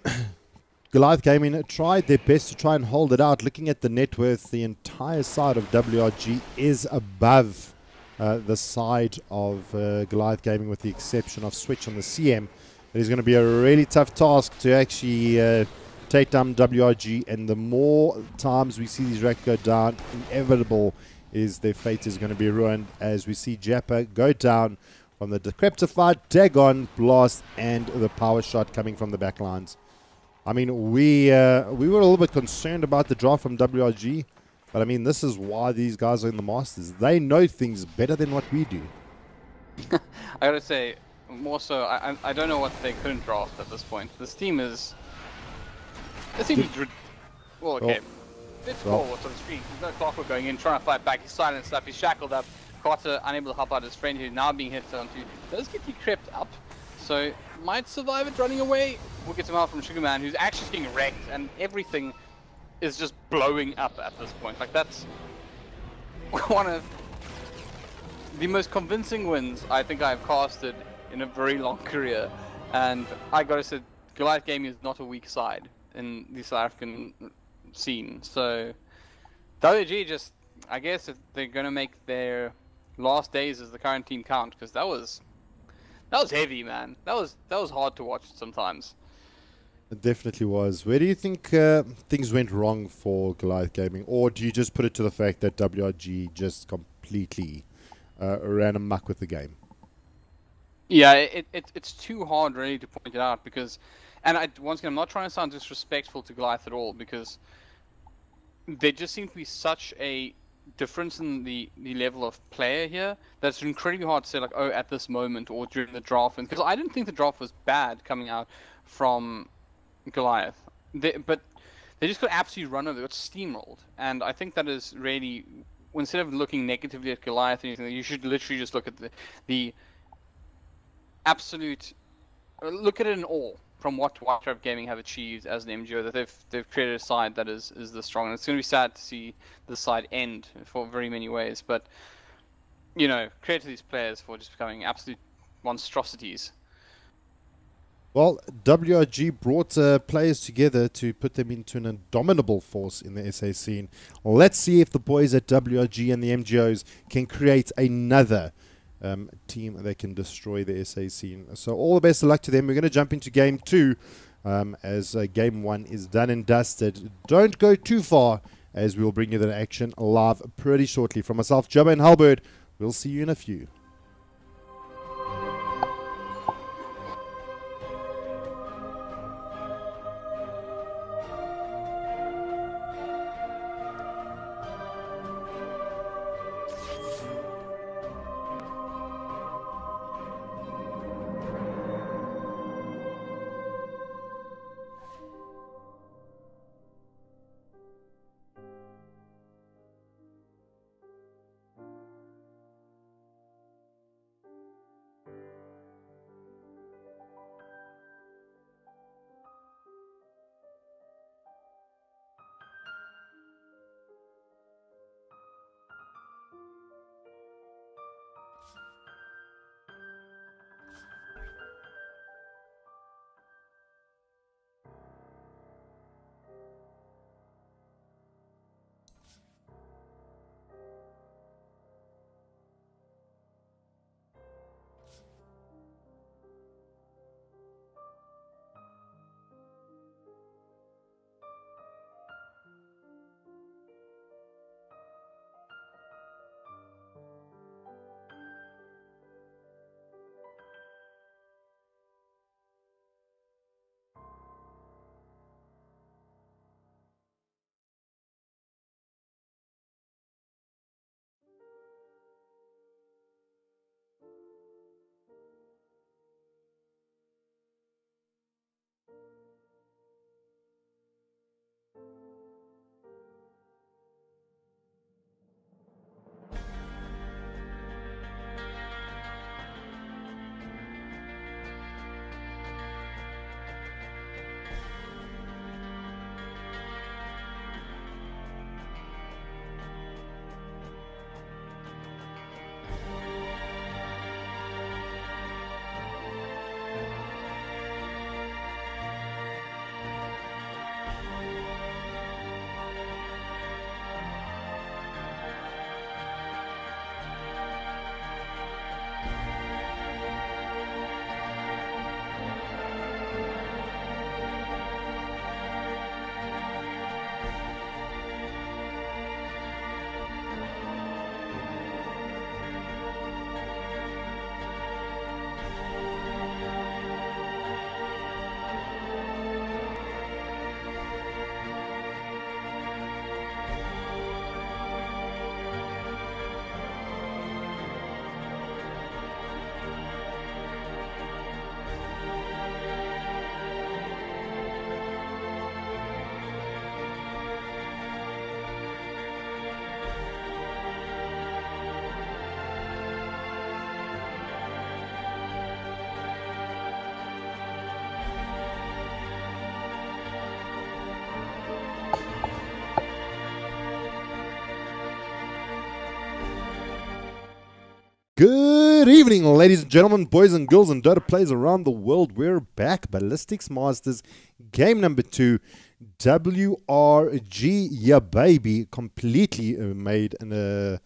Goliath Gaming tried their best to try and hold it out. Looking at the net worth, the entire side of WRG is above the side of Goliath Gaming, with the exception of Switch on the CM. It is going to be a really tough task to actually take down WRG, and the more times we see these racks go down, inevitable is their fate is going to be ruined, as we see Jappa go down from the Decreptified, Dagon, Blast, and the Power Shot coming from the back lines. I mean, we were a little bit concerned about the draft from WRG, but I mean, this is why these guys are in the Masters. They know things better than what we do. I gotta say, more so, I don't know what they couldn't draft at this point. This team is... Well, okay. It's cool what's on the screen. There's no clockwork going in, trying to fight back. He's silenced up, he's shackled up. Cotter unable to help out his friend, who's now being hit onto. Does get decrypt up, so might survive it running away. We'll get some help from Sugarman, who's actually getting wrecked, and everything is just blowing up at this point. Like, that's one of the most convincing wins I think I've casted in a very long career. And I gotta say, Goliath Gaming is not a weak side in the South African scene. So WG just, I guess, if they're gonna make their last days as the current team count, because that was heavy, man. That was hard to watch sometimes. It definitely was. Where do you think things went wrong for Goliath Gaming? Or do you just put it to the fact that WRG just completely ran amok with the game? Yeah, it's too hard really to point it out, because, and once again, I'm not trying to sound disrespectful to Goliath at all, because there just seems to be such a difference in the level of player here that's incredibly hard to say, like, oh, at this moment or during the draft. Because I didn't think the draft was bad coming out from Goliath, but they just got absolutely run over. They got steamrolled, and I think that is really, instead of looking negatively at Goliath or anything, you should literally just look at the absolute, look at it in awe from what White Trap Gaming have achieved as an MGO, that they've created a side that is this strong. And it's going to be sad to see the side end for very many ways, but credit to these players for just becoming absolute monstrosities. Well, WRG brought players together to put them into an indomitable force in the SA scene. Let's see if the boys at WRG and the MGOs can create another team that can destroy the SA scene. So all the best of luck to them. We're going to jump into game 2 as game 1 is done and dusted. Don't go too far, as we'll bring you the action live pretty shortly. From myself, Jabba and Halberd, we'll see you in a few. Good evening, ladies and gentlemen, boys and girls, and Dota players around the world. We're back. Ballistix Masters, game number 2. WRG, yeah, baby, completely made an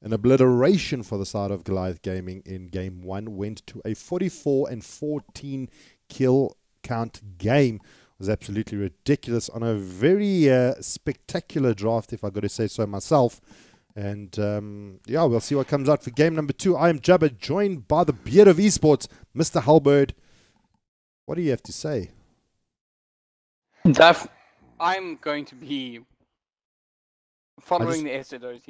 obliteration for the side of Goliath Gaming in game 1. Went to a 44 and 14 kill count game. It was absolutely ridiculous on a very spectacular draft, if I got to say so myself. And yeah, we'll see what comes out for game number 2. I am Jabba, joined by the beard of esports, Mr. Halberd. What do you have to say? I'm going to be following the SZO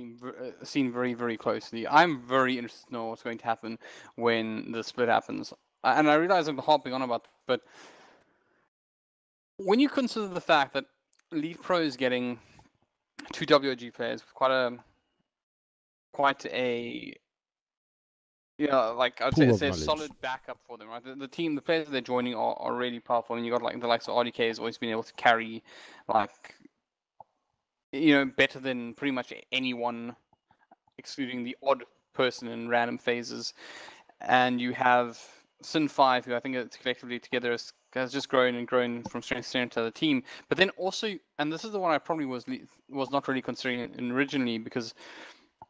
scene very, very closely. I'm very interested to know what's going to happen when the split happens. And I realize I'm hopping on about, but when you consider the fact that Elite Pro is getting 2 WOG players with quite a like I'd say it's a solid backup for them, right? The team, the players that they're joining are really powerful, and you got like the likes of RDK has always been able to carry, like, better than pretty much anyone, excluding the odd person in random phases. And you have Sin 5, who I think it's collectively together as has just grown and grown from strength to strength to the team. But then also, and this is the one I probably was not really considering originally, because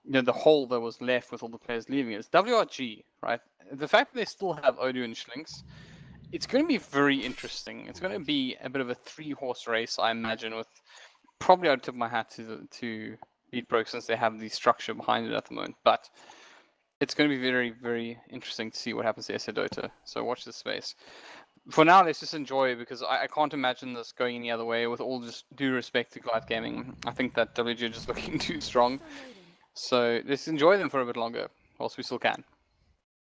the hole that was left with all the players leaving is WRG, right? The fact that they still have Odu and Schlinks, it's going to be very interesting. It's going to be a bit of a 3-horse race, I imagine, with probably I'd tip my hat to Beatbroke, since they have the structure behind it at the moment. But it's going to be very, very interesting to see what happens to SA Dota. So watch this space. For now, let's just enjoy it, because I can't imagine this going any other way. With all just due respect to Goliath Gaming, I think that WG are just looking too strong. So let's enjoy them for a bit longer, whilst we still can.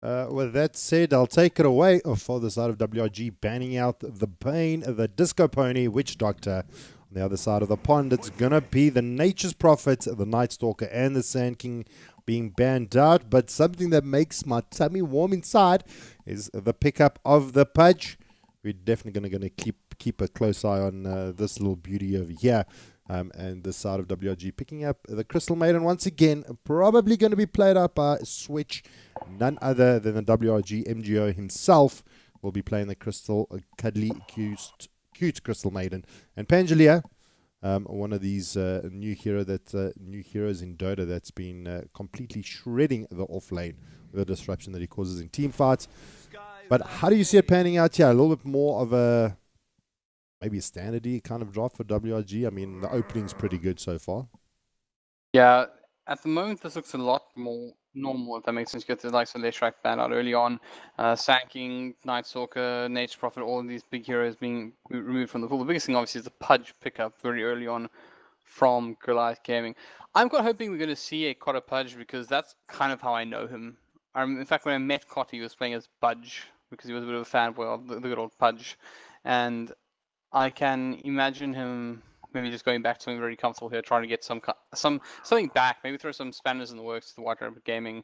With that said, I'll take it away for the side of WRG, banning out the Bane, the Disco Pony, Witch Doctor. On the other side of the pond, it's going to be the Nature's Prophet, the Night Stalker, and the Sand King being banned out. But something that makes my tummy warm inside is the pickup of the Pudge. We're definitely going to keep a close eye on this little beauty over here. And the side of WRG picking up the Crystal Maiden once again, probably going to be played up by Switch. None other than the WRG MGO himself will be playing the Crystal Cuddly Cute Crystal Maiden. And Pangelia, one of these new heroes in Dota that's been completely shredding the off lane with the disruption that he causes in team fights. But how do you see it panning out here? A little bit more of a maybe a standardy kind of draft for WRG. I mean, the opening's pretty good so far. Yeah, at the moment, this looks a lot more normal, if that makes sense. You get the likes of Leshrac banned out early on, Sand King, Night Stalker, Nature's Prophet, all of these big heroes being removed from the pool. The biggest thing, obviously, is the Pudge pickup very early on from Goliath Gaming. I'm quite hoping we're going to see a Cotter Pudge, because that's kind of how I know him. In fact, when I met Cotter, he was playing as Budge, because he was a bit of a fanboy of the good old Pudge. And I can imagine him maybe just going back to something very comfortable here, trying to get something back, maybe throw some spanners in the works to the White Rabbit Gaming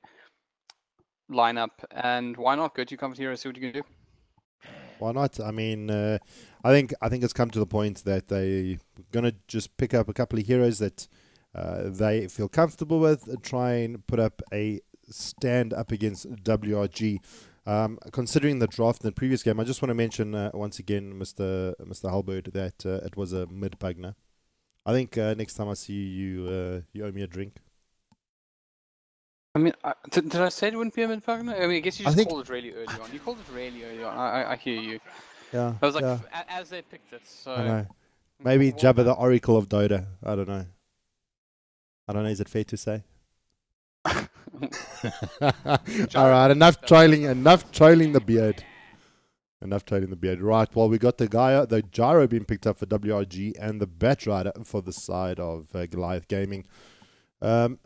lineup, and why not go to comfort here and see what you can do? Why not? I mean, I think it's come to the point that they're gonna just pick up a couple of heroes that they feel comfortable with, and try and put up a stand up against WRG. Considering the draft in the previous game, I just want to mention once again, Mr. Halberd, that it was a mid-Pugner. I think next time I see you, you owe me a drink. I mean, did I say it wouldn't be a mid-Pugner? I mean, I guess you just called it really early on. You called it really early on. I hear you. Yeah. I was like, as they picked it. So I know. Maybe Jabba the Oracle of Dota. I don't know. Is it fair to say? All right, enough trailing the beard. Right, well, we got the Gyro being picked up for WRG and the Batrider for the side of Goliath Gaming. I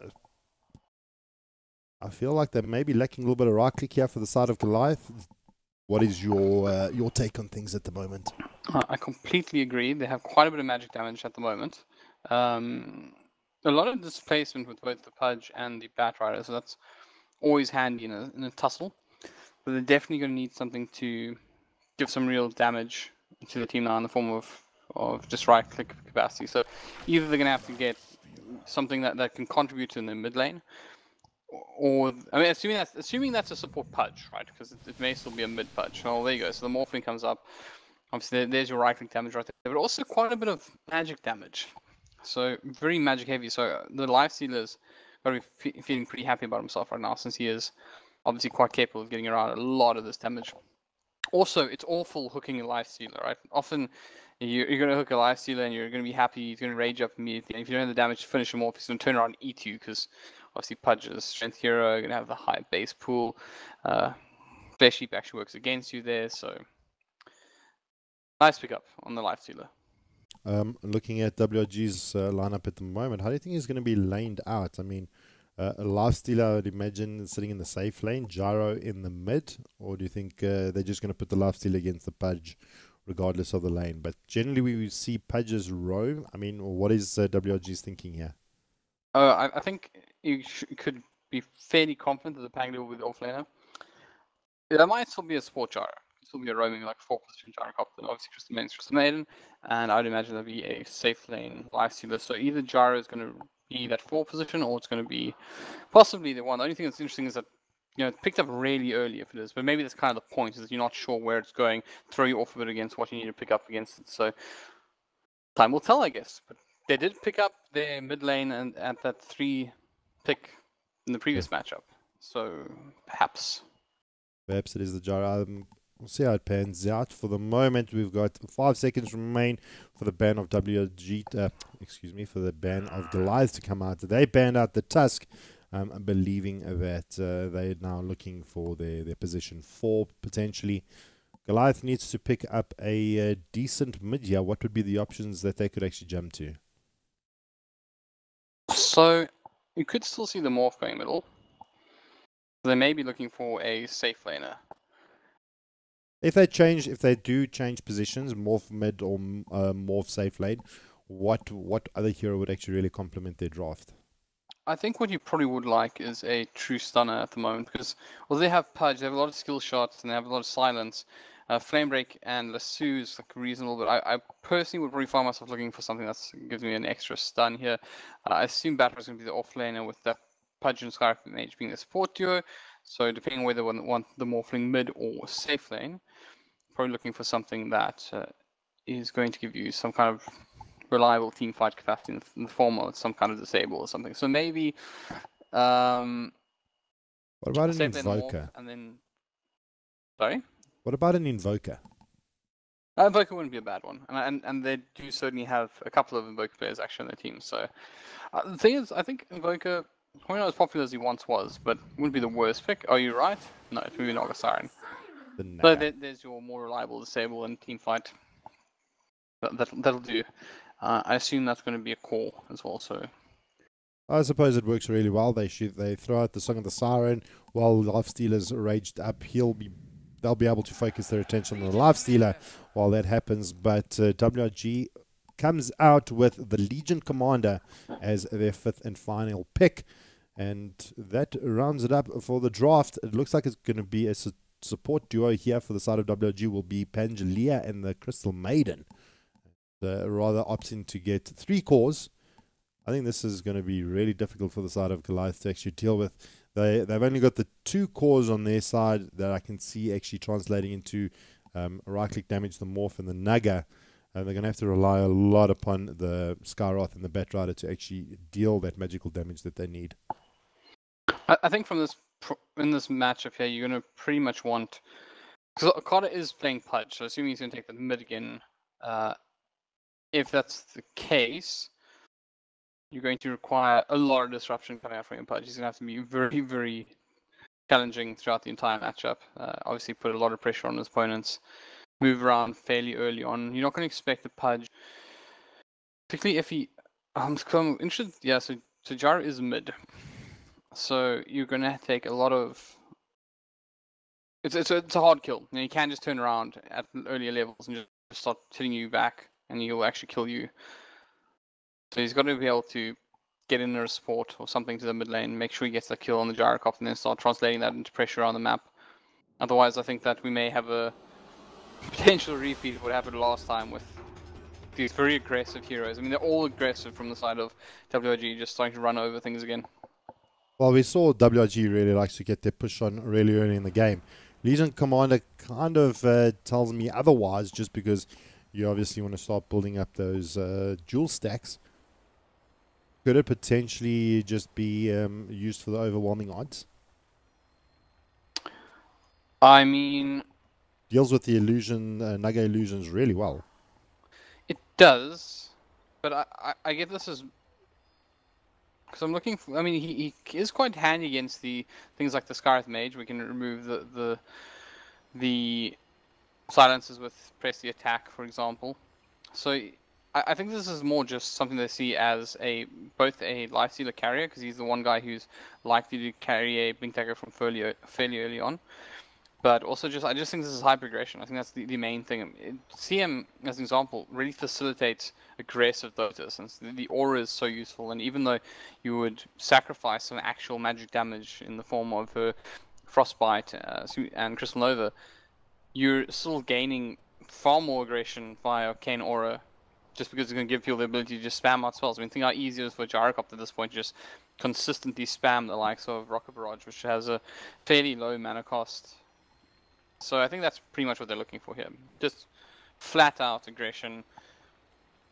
feel like they may be lacking a little bit of right click here for the side of Goliath. What is your take on things at the moment? I completely agree. They have quite a bit of magic damage at the moment. A lot of displacement with both the Pudge and the Batrider, so that's always handy in a tussle. But they're definitely going to need something to give some real damage to the team now in the form of just right click capacity. So either they're going to have to get something that can contribute to in the mid lane, or I mean, assuming that's a support Pudge, right? Because it may still be a mid Pudge. Oh, there you go. So the Morphling comes up. Obviously, there's your right click damage right there, but also quite a bit of magic damage. So very magic heavy. So the Lifestealer's got to be feeling pretty happy about himself right now, since he is obviously quite capable of getting around a lot of this damage. Also, it's awful hooking a Lifestealer, right? Often you're going to hook a Lifestealer and you're going to be happy, he's going to rage up immediately. And if you don't have the damage to finish him off, he's going to turn around and eat you, because obviously Pudge is strength hero, going to have the high base pool. Flesh Sheep actually works against you there, so nice pickup on the Lifestealer. Looking at WRG's lineup at the moment, how do you think he's going to be laned out? I mean, a Lifestealer, I would imagine, sitting in the safe lane, Gyro in the mid, or do you think they're just going to put the Lifestealer against the Pudge, regardless of the lane? But generally, we see Pudges roam. I mean, what is WRG's thinking here? I think you could be fairly confident that the Pangli will be the offlaner. There might still be a support Gyro. Still be a roaming like 4-position Gyrocopter, obviously Crystal Maiden, and I'd imagine there'll be a safe lane Lifestealer. So either Gyro is going to be that 4 position, or it's going to be possibly the one. The only thing that's interesting is that You know, it's picked up really early if it is, but maybe that's kind of the point, is that you're not sure where it's going, throw you off a bit against what you need to pick up against it. So time will tell, I guess. But they did pick up their mid lane and at that 3 pick in the previous matchup. So perhaps. Perhaps it is the jar. We'll see how it pans out. For the moment, we've got 5 seconds remain for the ban of WG. For the ban of Goliath to come out. They banned out the Tusk, believing that they're now looking for their position 4 potentially. Goliath needs to pick up a decent mid here. What would be the options that they could actually jump to? So you could still see the Morph going middle. They may be looking for a safe laner. If they do change positions, morph mid or morph safe lane, what other hero would actually really complement their draft? I think what you probably would like is a true stunner at the moment, because although they have Pudge, they have a lot of skill shots and they have a lot of silence. Flamebreak and Lasso is like reasonable, but I personally would probably find myself looking for something that gives me an extra stun here. I assume Battle is going to be the off laner with that Pudge and Scarf Mage being the support duo. So depending on whether they want the Morphling mid or safe lane, probably looking for something that is going to give you some kind of reliable team fight capacity in the form of some kind of disable or something. So maybe what about an invoker? And then sorry? What about an invoker? Invoker wouldn't be a bad one, and they do certainly have a couple of Invoker players actually on their team. So the thing is, I think Invoker, probably not as popular as he once was, but wouldn't be the worst pick. Are you right? No, it's maybe Naga Siren. So there's your more reliable disable and team fight. That'll do. I assume that's going to be a core as well. So I suppose it works really well. They throw out the Song of the Siren while Lifestealer's raged up. They'll be able to focus their attention on the Lifestealer while that happens. But WRG comes out with the Legion Commander as their 5th and final pick, and that rounds it up for the draft. It looks like it's going to be a support duo here for the side of WRG will be Pangelia and the Crystal Maiden. Rather opting to get 3 cores. I think this is going to be really difficult for the side of Goliath to actually deal with. They've only got the 2 cores on their side that I can see actually translating into right-click damage, the Morph and the Naga. And they're going to have to rely a lot upon the Skyroth and the Batrider to actually deal that magical damage that they need. I think from in this matchup here, you're going to pretty much want... Because Okada is playing Pudge, so assuming he's going to take the mid again, if that's the case, you're going to require a lot of disruption coming out from your Pudge. He's going to have to be very, very challenging throughout the entire matchup. Obviously put a lot of pressure on his opponents. Move around fairly early on. You're not going to expect the Pudge, particularly if he... I'm interested... Yeah, so Jara is mid. So you're going to take a lot of... It's a hard kill. You can't just turn around at earlier levels and just start hitting you back, and he'll actually kill you. So he's got to be able to get in there support or something to the mid lane, make sure he gets the kill on the Gyrocopter, and then start translating that into pressure on the map. Otherwise, I think that we may have a potential repeat of what happened last time with these very aggressive heroes. I mean, they're all aggressive from the side of WRG, just starting to run over things again. Well, we saw WRG really likes to get their push on really early in the game. Legion Commander kind of tells me otherwise, just because you obviously want to start building up those jewel stacks. Could it potentially just be used for the overwhelming odds? I mean... Deals with the illusion, Naga illusions really well. It does, but I get this as... Because I'm looking for... I mean, he is quite handy against the things like the Scarlet Mage. We can remove the silences with press the attack, for example. So I think this is more just something they see as both a lifestealer carrier, because he's the one guy who's likely to carry a Blink Dagger from fairly early on. But also I just think this is high progression. I think that's the main thing. CM, as an example, really facilitates aggressive Dotas, and the aura is so useful. And even though you would sacrifice some actual magic damage in the form of her Frostbite and Crystal Nova, you're still gaining far more aggression via Arcane Aura just because it's going to give people the ability to just spam out spells. I mean, think how easy it is for Gyrocopter at this point to just consistently spam the likes of Rocket Barrage, which has a fairly low mana cost. So I think that's pretty much what they're looking for here. Just flat out aggression,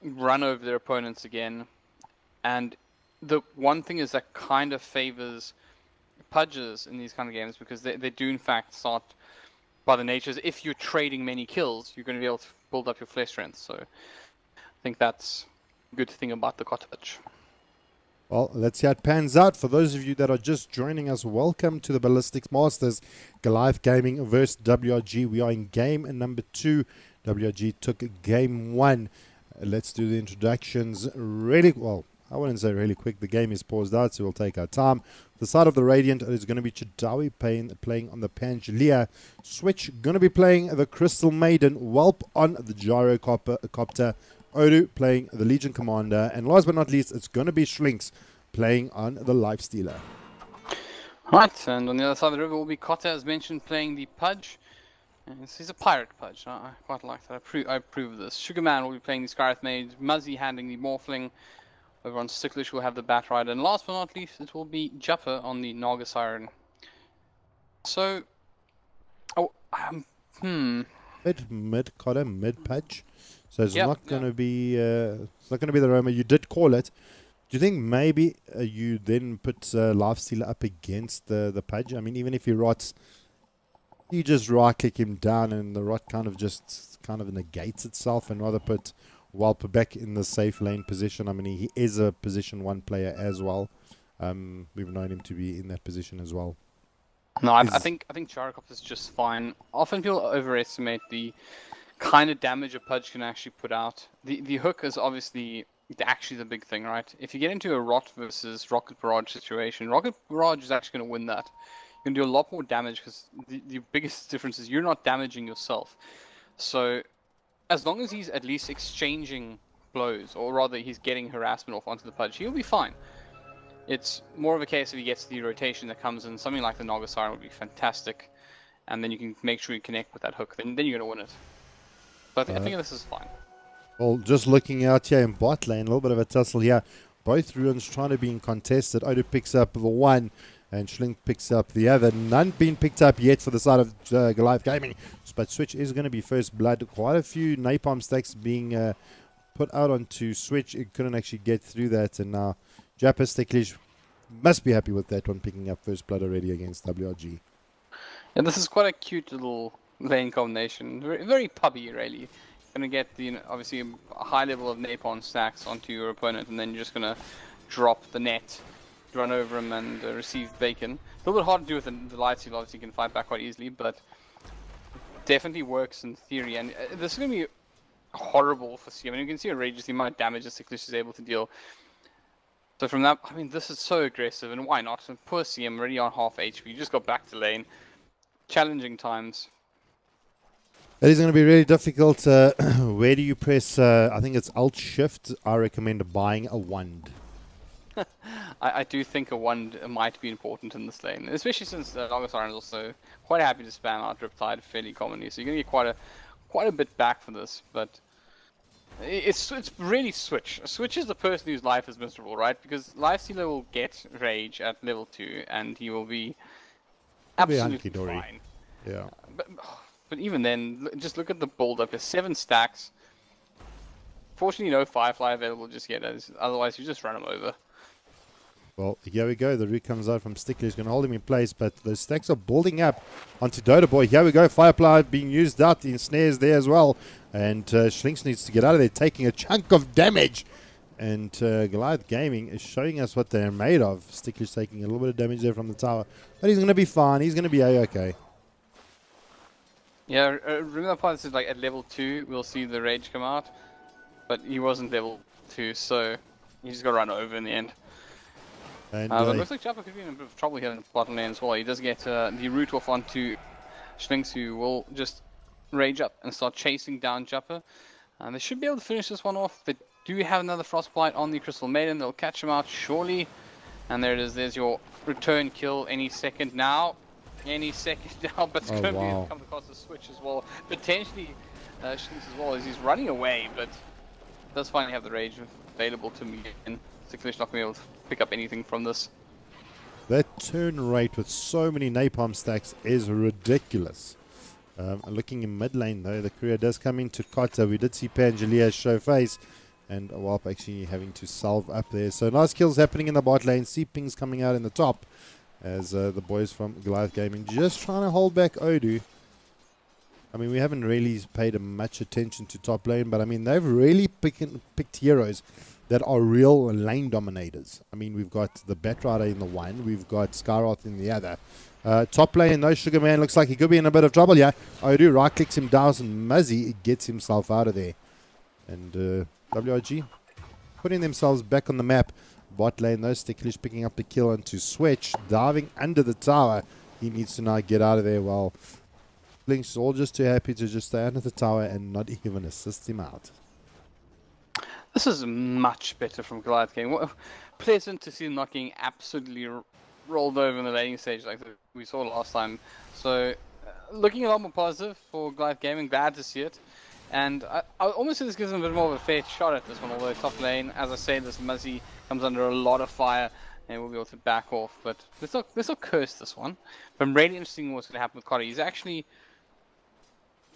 run over their opponents again. And the one thing is that kind of favors Pudges in these kind of games, because they do in fact start, by the natures, if you're trading many kills, you're going to be able to build up your flesh strength. So I think that's a good thing about the cottage. Well, let's see how it pans out. For those of you that are just joining us, welcome to the Ballistix Masters. Goliath Gaming versus WRG. We are in game number 2. WRG took game 1. Let's do the introductions really well. I wouldn't say really quick. The game is paused out, so we'll take our time. The side of the Radiant is going to be Chidawi playing on the Pangelia. Switch going to be playing the Crystal Maiden. Whelp on the Gyrocopter. Odu playing the Legion Commander. And last but not least, it's going to be Schlinks playing on the Lifestealer. Right, and on the other side of the river will be Kotta, as mentioned, playing the Pudge. And he's a pirate Pudge. I quite like that. I approve of this. Sugarman will be playing the Scarith Mage. Muzzy handling the Morphling. Over on Sticklish will have the Bat Rider. And last but not least, it will be Jupper on the Naga Siren. So, Mid Kotta, mid Pudge. So it's not going to be it's not going to be the Roma. You did call it. Do you think maybe you then put Lifestealer up against the Pudge? I mean, even if he rots, you just right click him down and the rot kind of negates itself, and rather put Whelp back in the safe lane position. I mean, he is a position 1 player as well. We've known him to be in that position as well. No, I think Gyrocopter is just fine. Often people overestimate the kind of damage a Pudge can actually put out. The hook is obviously actually the big thing, right? If you get into a Rot versus Rocket Barrage situation, Rocket Barrage is actually going to win that. You're going to do a lot more damage, because the biggest difference is you're not damaging yourself. So as long as he's at least exchanging blows, or rather he's getting harassment off onto the Pudge, he'll be fine. It's more of a case if he gets the rotation that comes in. Something like the Naga Siren would be fantastic, and then you can make sure you connect with that hook. Then you're going to win it. But I think this is fine. Well, just looking out here in bot lane, a little bit of a tussle here. Both ruins trying to be in contested. Odu picks up the one, and Schlink picks up the other. None being picked up yet for the side of Goliath Gaming. But Switch is going to be first blood. Quite a few napalm stacks being put out onto Switch. It couldn't actually get through that. And now Jappa Sticklish must be happy with that one, picking up first blood already against WRG. Yeah, this is quite a cute little lane combination. Very, very pubby, really. You're going to get obviously a high level of napalm stacks onto your opponent, and then you're just going to drop the net, run over him, and receive bacon. A little bit hard to do with the light seal. Obviously, you can fight back quite easily, but definitely works in theory. And this is going to be horrible for CM. I mean, you can see outrageous the amount of damage that Sticklish is able to deal. So from that, I mean, this is so aggressive, and why not? So poor CM, already on half HP. You just got back to lane. Challenging times. It is going to be really difficult. Where do you press? I think it's Alt-Shift. I recommend buying a wand. I do think a wand might be important in this lane, especially since Naga Siren is also quite happy to spam out Riptide fairly commonly. So you're going to get quite a bit back for this, but it's really Switch. Switch is the person whose life is miserable, right? Because Lifestealer will get Rage at level 2, and he will be absolutely fine. Yeah. But even then, just look at the build up. There's 7 stacks. Fortunately, no Firefly available just yet. Otherwise, you just run him over. Well, here we go. The root comes out from Stickler. He's going to hold him in place, but the stacks are building up onto Dota Boy. Here we go. Firefly being used out in snares there as well. And Schlinks needs to get out of there, taking a chunk of damage. And Goliath Gaming is showing us what they're made of. Stickler's taking a little bit of damage there from the tower. But he's going to be fine. He's going to be A-okay. Yeah, remember part this is like at level 2, we'll see the Rage come out. But he wasn't level 2, so he just got run over in the end. And, but it looks like Jappa could be in a bit of trouble here in the bottom lane as well. He does get the root off onto Schlinks, who will just rage up and start chasing down Jappa. They should be able to finish this one off. They do have another Frostblight on the Crystal Maiden. They'll catch him out surely. And there it is. There's your return kill any second now. Any second now, but it's going to come across the Switch as well. Potentially Schlinks as well, as he's running away, but does finally have the rage available to me, and Sticklish not going to be able to pick up anything from this. That turn rate with so many napalm stacks is ridiculous. Looking in mid lane though, the courier does come into Kota. We did see Pangelia show face, and Warp actually having to salve up there. So nice kills happening in the bot lane. Pings coming out in the top as the boys from Goliath Gaming just trying to hold back Odu. I mean, we haven't really paid much attention to top lane, but I mean, they've really picked heroes that are real lane dominators. I mean, we've got the Batrider in the one, we've got Skyroth in the other. Top lane, no Sugar Man, looks like he could be in a bit of trouble here. Odu right-clicks him down, and Muzzy gets himself out of there. And WRG putting themselves back on the map. Bot lane, no Sticklish picking up the kill onto Switch, diving under the tower. He needs to now get out of there while Blink's all just too happy to just stay under the tower and not even assist him out. This is much better from Goliath Gaming. What pleasant to see them not getting absolutely rolled over in the laning stage like we saw last time. So, looking a lot more positive for Goliath Gaming. Glad to see it. And I almost say this gives them a bit more of a fair shot at this one. Although top lane, as I say, this Muzzy comes under a lot of fire and we'll be able to back off. But let's not curse this one. But I'm really interested in what's going to happen with Cotter. He's actually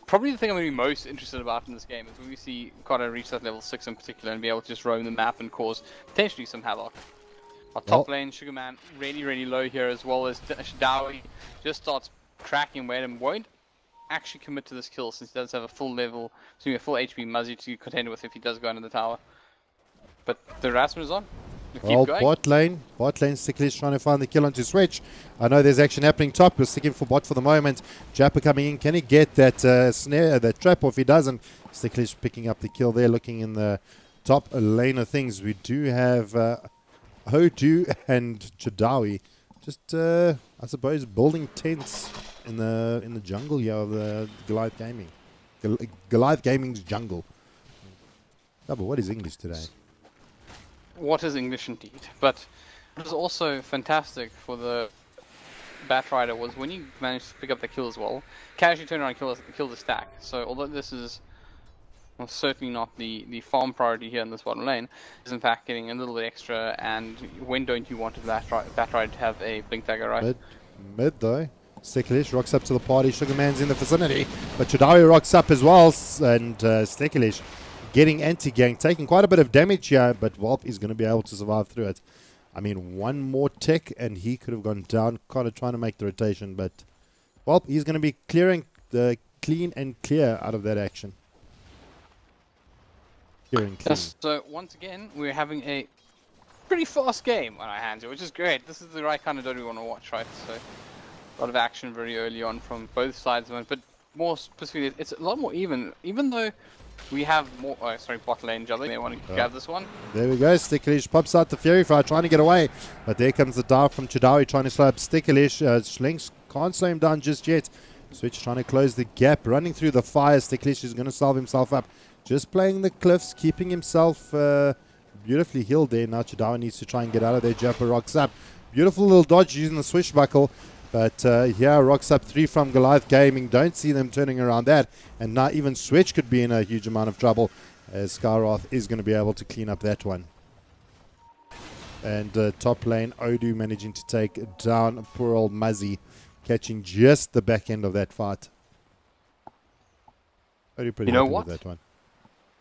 probably the thing I'm going to be most interested about in this game is when we see Cotter reach that level 6 in particular and be able to just roam the map and cause potentially some havoc. Our top lane, Sugarman, really low here, as well as Dowie just starts cracking weight and won't actually commit to this kill since he does have a full level, a full HP Muzzy to contend with if he does go under the tower. But the harassment is on. Well, bot lane, Sticklish trying to find the kill onto Switch. I know there's action happening top. We're sticking for bot for the moment. Jappa coming in. Can he get that snare, that trap? Or if he doesn't, Sticklish picking up the kill there. Looking in the top lane of things, we do have Hodu and Chadawi. Just, I suppose, building tents in the jungle here of the Goliath Gaming. Goliath Gaming's jungle. Oh, but what is English today? What is English indeed. But what was also fantastic for the Batrider was when you managed to pick up the kill as well, casually turn around and kill the stack. So although this is certainly not the farm priority here in this bottom lane, is in fact getting a little bit extra. And when don't you want a Batrider to have a blink dagger, right? Mid though. Sticklish rocks up to the party. Sugarman's in the vicinity, but Chadawi rocks up as well, and Sticklish getting anti-gang, taking quite a bit of damage here, but Walp is going to be able to survive through it. I mean, one more tick and he could have gone down, kind of trying to make the rotation, but Walp, he's going to be clearing the clean and clear out of that action. Yes, so once again, we're having a pretty fast game on our hands here, which is great. This is the right kind of Dota we want to watch, right? So a lot of action very early on from both sides, but more specifically, it's a lot more even though we have more, bot lane Jelly. They want to grab this one. There we go. Sticklish pops out the Fury Fire, trying to get away. But there comes the dive from Chadawi, trying to slow up Sticklish. Slinks can't slow him down just yet. Switch trying to close the gap, running through the fire. Sticklish is going to salve himself up. Just playing the cliffs, keeping himself beautifully healed there. Now Chadawi needs to try and get out of there. Jappa rocks up. Beautiful little dodge using the switchbuckle. But here, rocks up 3 from Goliath Gaming. Don't see them turning around that. And now even Switch could be in a huge amount of trouble, as Skyroth is going to be able to clean up that one. And top lane, Odu managing to take down poor old Muzzy, catching just the back end of that fight. Odu pretty happy with that one.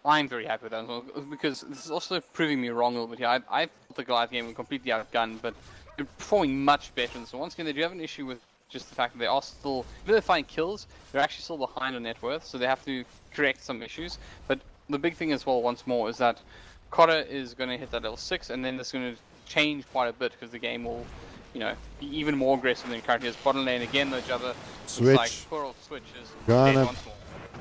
I'm very happy with that as well, because this is also proving me wrong a little bit here. I thought the Goliath game was completely outgunned, but they're performing much better. So once again, they do have an issue with just the fact that they are still, even though they're finding kills, they're actually still behind on net worth, so they have to correct some issues. But the big thing as well, once more, is that Cotter is going to hit that level 6, and then it's going to change quite a bit, because the game will, be even more aggressive than it currently is. Bottom lane again, though, Jabba, Switch. like poor old Switch is dead once more.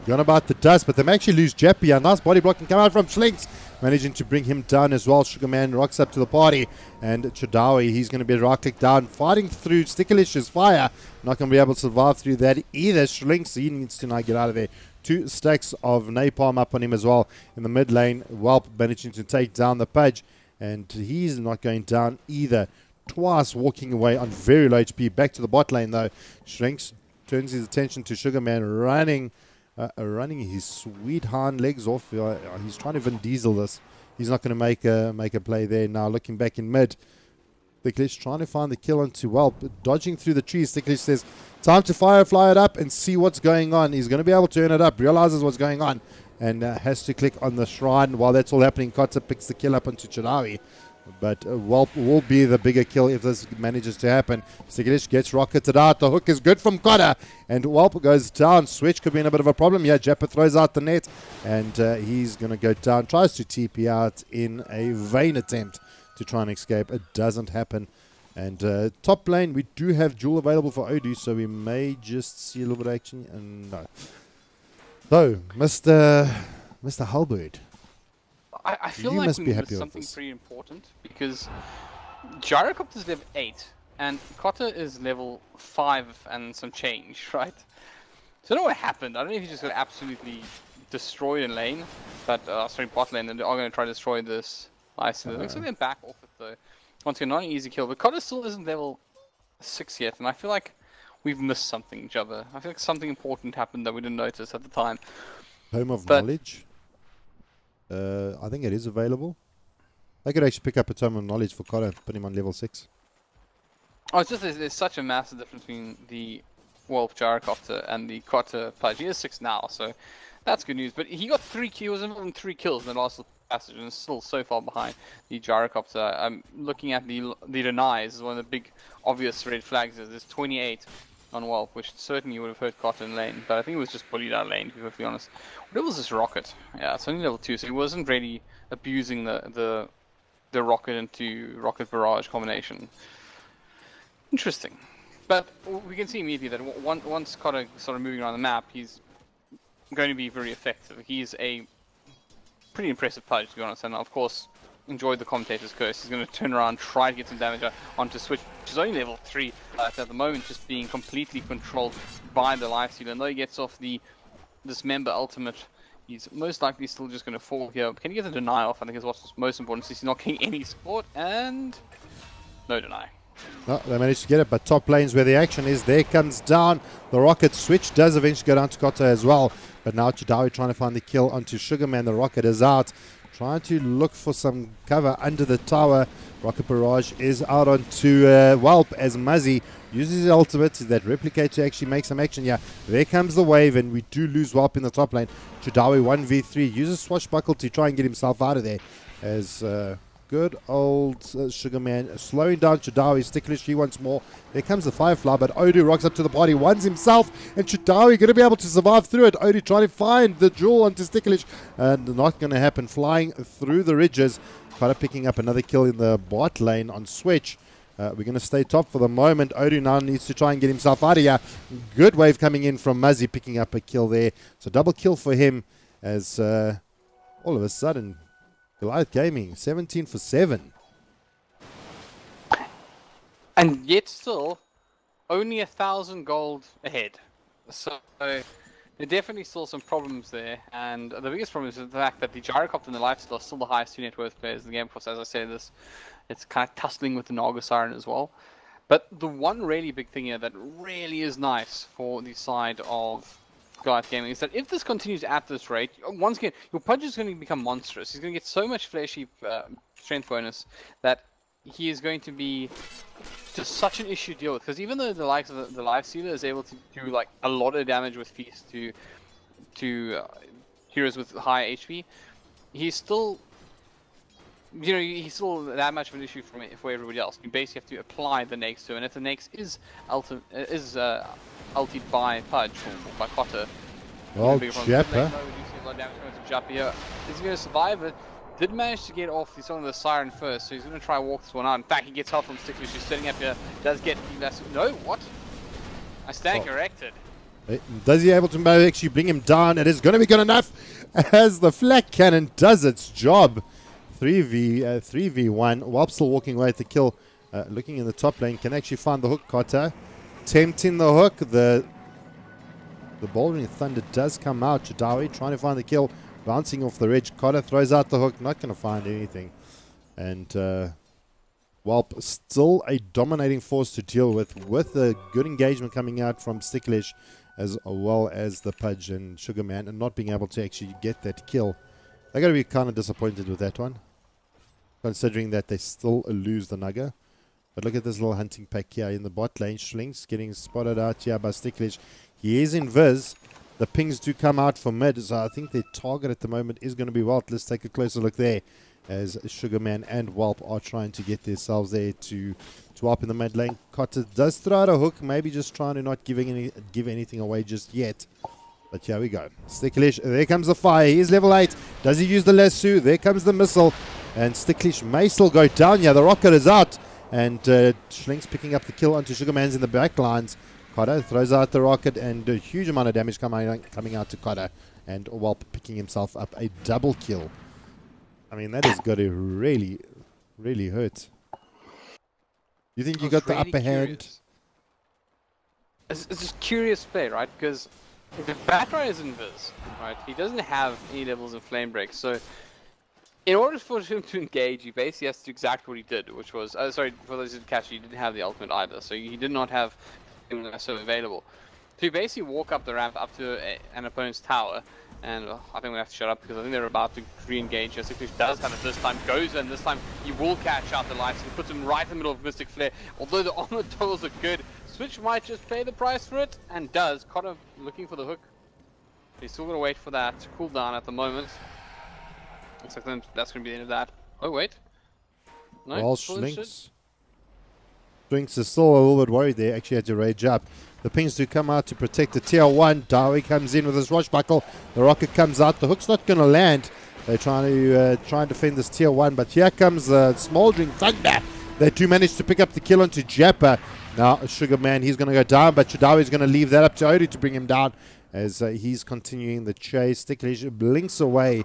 Gone about the dust, but they may actually lose Jappa. A nice body block can come out from Slinks, managing to bring him down as well. Sugarman rocks up to the party, and Chadawi, he's going to be right-click down, fighting through Sticklish's fire. Not going to be able to survive through that either. Slinks, he needs to now get out of there. 2 stacks of napalm up on him as well. In the mid lane, Whelp managing to take down the Pudge, and he's not going down either. Twice walking away on very low HP. Back to the bot lane though. Slinks turns his attention to Sugarman running running his sweet hind legs off. He's trying to Vin Diesel this. He's not going to make a play there. Now looking back in mid, Sticklish trying to find the kill onto Whelp, dodging through the trees. Sticklish says, time to fly it up and see what's going on. He's going to be able to turn it up, realizes what's going on, and has to click on the shrine. While that's all happening, Kotta picks the kill up onto Chadawi. But Whelp will be the bigger kill if this manages to happen. Sticklish gets rocketed out. The hook is good from Kotta, and Whelp goes down. Switch could be in a bit of a problem here. Jappa throws out the net, and he's going to go down. Tries to TP out in a vain attempt to try and escape. It doesn't happen. And top lane, we do have Jewel available for Odu, so we may just see a little bit of action. And no. So, Mr. Halberd, I feel you like must we be missed happy with something this. pretty important, because Gyrocopter's level 8 and Kotta is level 5 and some change, right? So I don't know what happened. I don't know if he just got absolutely destroyed in lane, but sorry, bot lane, and they are going to try to destroy this license. It looks like they're back off it though. Once again, not an easy kill, but Kotta still isn't level 6 yet, and I feel like we've missed something, Jabba. I feel like something important happened that we didn't notice at the time. Home of Knowledge. I think it is available. I could actually pick up a Tome of Knowledge for Kotta and put him on level 6. Oh, it's just there's such a massive difference between the Wolf Gyrocopter and the Kotta Pudge. He is 6 now, so that's good news. But he got 3 kills, and 3 kills in the last passage, and is still so far behind the Gyrocopter. I'm looking at the denies. One of the big obvious red flags is there's 28 on Wolf, which certainly would have hurt Kotta in lane, but I think it was just bullied out of lane, to be perfectly honest. What was this rocket? Yeah, it's only level 2, so he wasn't really abusing the rocket into rocket barrage combination. Interesting. But we can see immediately that once Kotta started moving around the map, he's going to be very effective. He's a pretty impressive Pudge, to be honest, and of course, enjoyed the commentator's curse. He's going to turn around, try to get some damage onto Switch, which is only level 3 at the moment, just being completely controlled by the Lifestealer. And though he gets off the Dismember ultimate, he's most likely still just going to fall here. Can he get the deny off? I think is what's most important, since he's not getting any support, and no deny. No, they managed to get it, but top lane's where the action is. There comes down the rocket. Switch does eventually go down to Kotta as well, but now Chadawi trying to find the kill onto Sugarman. The rocket is out, trying to look for some cover under the tower. Rocket barrage is out onto Whelp as Muzzy uses his ultimate, that replicate, to actually make some action. Yeah, there comes the wave, and we do lose Whelp in the top lane. Chadawi 1v3 uses Swashbuckle to try and get himself out of there, as good old Sugarman slowing down Chadawi. Sticklish once more. There comes the Firefly, but Odu rocks up to the party, ones himself, and Chadawi going to be able to survive through it. Odu trying to find the jewel onto Sticklish, and not going to happen. Flying through the ridges. Kotta picking up another kill in the bot lane on Switch. We're going to stay top for the moment. Odu now needs to try and get himself out of here. Good wave coming in from Muzzy, picking up a kill there. So double kill for him, as all of a sudden Goliath Gaming 17 for 7. And yet still only 1,000 gold ahead. So there are definitely still some problems there, and the biggest problem is the fact that the Gyrocopter and the Lifestealer are still the highest 2 net worth players in the game. Of course, as I say this, it's kind of tussling with the Naga Siren as well. But the one really big thing here that really is nice for the side of Goliath Gaming is that if this continues at this rate, once again, your Pudge is going to become monstrous. He's going to get so much fleshy strength bonus that he is going to be just such an issue to deal with. Because even though the likes of the Lifestealer is able to do like a lot of damage with Feast to heroes with high HP, he's still, you know, he's still that much of an issue for everybody else. You basically have to apply the Nakes to him, and if the Nakes is ultied by Pudge or by Kotta, Well, Jappa. Is he going to survive it? Did manage to get off some of the Siren first, so he's going to try and walk this one out. In fact, he gets help from Sticklish, who's sitting up here. Does get no, what? I stand corrected. Does he able to actually bring him down? It is going to be good enough, as the flak cannon does its job. 3v1. Whelp still walking away at the kill. Looking in the top lane, can actually find the hook. Kotta tempting the hook. The Bouldering Thunder does come out. Chadawi trying to find the kill, bouncing off the ridge. Kotta throws out the hook, not going to find anything. And Whelp still a dominating force to deal with a good engagement coming out from Sticklish. as well as the Pudge and Sugarman, and not being able to actually get that kill. They're going to be kind of disappointed with that one, considering that they still lose the Nugger. But look at this little hunting pack here in the bot lane. Schlinks getting spotted out here by Sticklish. He is in Viz. The pings do come out for mid, so I think their target at the moment is going to be Whelp. Let's take a closer look there, as Sugarman and Whelp are trying to get themselves there to Whelp in the mid lane. Cotter does throw out a hook, maybe just trying to not give anything away just yet. But here we go. Sticklish, there comes the fire. He is level 8. Does he use the lasso? There comes the missile. And Sticklish may still go down here. The rocket is out. And Schlink's picking up the kill onto Sugarman's in the back lines. Cotter throws out the rocket, and a huge amount of damage coming out to Cotter. And Whelp picking himself up a double kill. I mean, that has got to really, really hurt. You think you got the upper hand? It's just curious play, right? Because the Batrider is invis, right? He doesn't have any levels of flame break, so in order for him to engage, he basically has to do exactly what he did, which was, sorry, for those who didn't catch, he didn't have the ultimate either, so he did not have so available. So you basically walk up the ramp up to an opponent's tower, and I think we have to shut up because I think they're about to re-engage. Sticklish does have it this time, goes in, this time he will catch out the lights and puts him right in the middle of Mystic Flare. Although the armor totals are good, Switch might just pay the price for it, and does. Cotter looking for the hook. He's still going to wait for that to cool down at the moment. Looks like that's going to be the end of that. Oh, wait. No, well, Schlinks is still a little bit worried there. Actually had to rage up. The pings do come out to protect the tier 1. Dowie comes in with his Swashbuckle. The rocket comes out. The hook's not going to land. They're trying to try and defend this tier 1. But here comes Smoldering Thunder. They do manage to pick up the kill onto Jappa. Now, Sugarman, he's going to go down. But Dowie going to leave that up to Odu to bring him down as he's continuing the chase. Sticklish blinks away.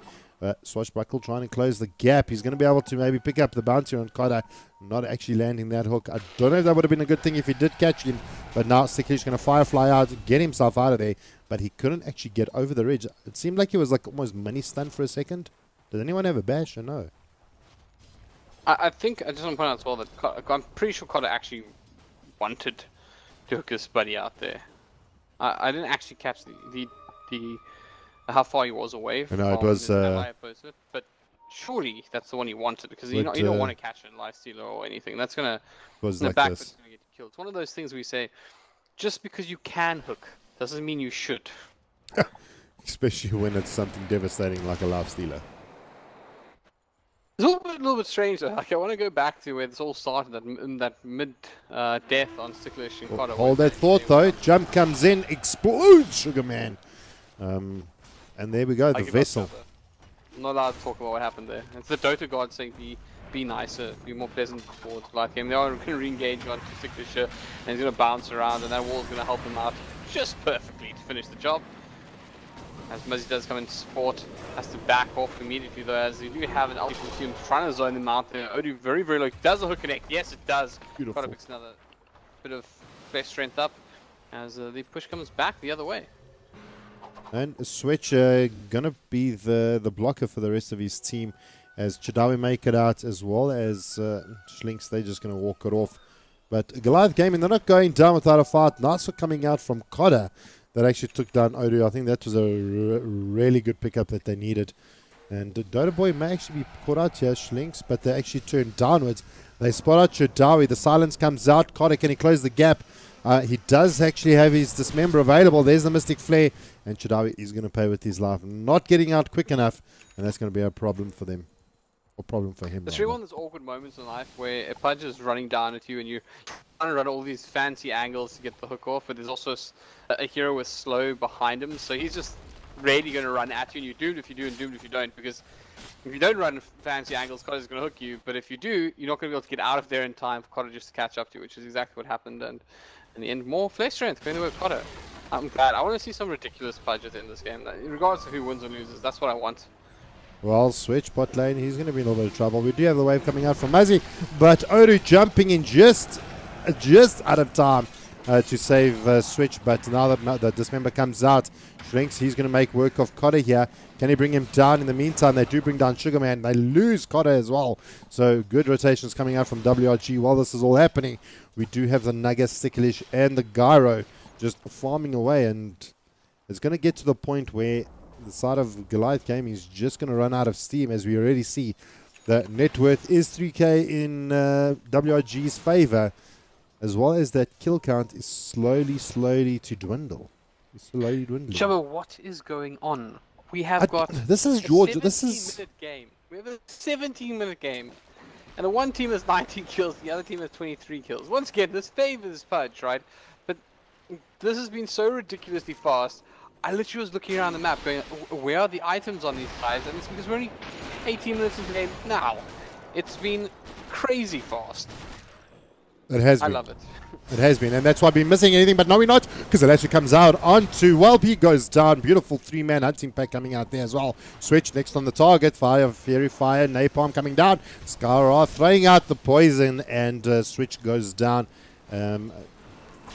Swashbuckle trying to close the gap. He's going to be able to maybe pick up the bounty on Cotter, not actually landing that hook. I don't know if that would have been a good thing if he did catch him, but now Sticklish going to firefly out, get himself out of there, but he couldn't actually get over the ridge. It seemed like he was like almost mini stunned for a second. Does anyone have a bash or no? I think, I just want to point out as well that I'm pretty sure Cotter actually wanted to hook his buddy out there. I didn't actually catch the how far he was away from it was but surely that's the one he wanted, because you don't want to catch a life stealer or anything. That's gonna like gonna get killed. It's one of those things we say, just because you can hook doesn't mean you should. Especially when it's something devastating like a life stealer. It's a little bit strange though. Like, I want to go back to where this all started, that mid death on Sticklish and Cotter. Hold that thought though. Jump comes in, explodes Sugarman. And there we go, the vessel. I'm not allowed to talk about what happened there. It's the Dota god saying be nicer, be more pleasant towards the light game. They are going to re-engage on Sticklish, and he's going to bounce around, and that wall is going to help him out just perfectly to finish the job. As Muzzy does come into support, has to back off immediately though, as you do have an ultimate team trying to zone him out there. Odu very, very low. Does the hook connect? Yes, it does. Beautiful. Cotter picks another bit of flesh strength up as the push comes back the other way. And Switch gonna be the blocker for the rest of his team, as Chadawi make it out, as well as Schlinks. They're just gonna walk it off. But Goliath gaming, they're not going down without a fight. Nice for coming out from Cotter that actually took down Odu. I think that was a really good pickup that they needed. And Dota Boy may actually be caught out here, Schlinks, but they actually turned downwards. They spot out Chadawi. The silence comes out. Cotter, can he close the gap? He does actually have his Dismember available. There's the Mystic Flare, and Chadawi is going to pay with his life. Not getting out quick enough, and that's going to be a problem for them. Or problem for him. There's really one of those awkward moments in life where a Pudge is running down at you, and you're trying to run all these fancy angles to get the hook off, but there's also a hero with slow behind him, so he's just really going to run at you, and you're doomed if you do and doomed if you don't, because if you don't run fancy angles, Cotter's going to hook you, but if you do, you're not going to be able to get out of there in time for Cotter just to catch up to you, which is exactly what happened, and in the end, more flesh strength going to work Cotter. I'm glad. I want to see some ridiculous Pudges in this game. Regardless of who wins or loses, that's what I want. Well, Switch, bot lane, he's going to be in a little bit of trouble. We do have the wave coming out from Muzzy, but Odu jumping in just out of time to save Switch, but now that the Dismember comes out, Shrinks, he's going to make work of Cotter here. Can he bring him down? In the meantime, they do bring down Sugarman. They lose Cotter as well. So good rotations coming out from WRG while this is all happening. We do have the Nugget, Sticklish, and the Gyro just farming away, and it's going to get to the point where the side of Goliath Gaming is just going to run out of steam, as we already see. The net worth is 3k in WRG's favor, as well as that kill count is slowly to dwindle. It's slowly dwindling. Chubba, what is going on? We have got this is Georgia. This is 17-minute game. We have a 17-minute game, and the one team has 19 kills, the other team has 23 kills. Once again, this favors Pudge, right? But this has been so ridiculously fast. I literally was looking around the map, going, "Where are the items on these guys?" And it's because we're only 18 minutes into the game now. It's been crazy fast. It has been. I love it. It has been, and that's why I've been missing anything, but no, we're not, because it actually comes out onto, well, he goes down. Beautiful 3-man hunting pack coming out there as well. Switch next on the target. Fire, Fairy Fire, Napalm coming down. Scar throwing out the poison, and Switch goes down.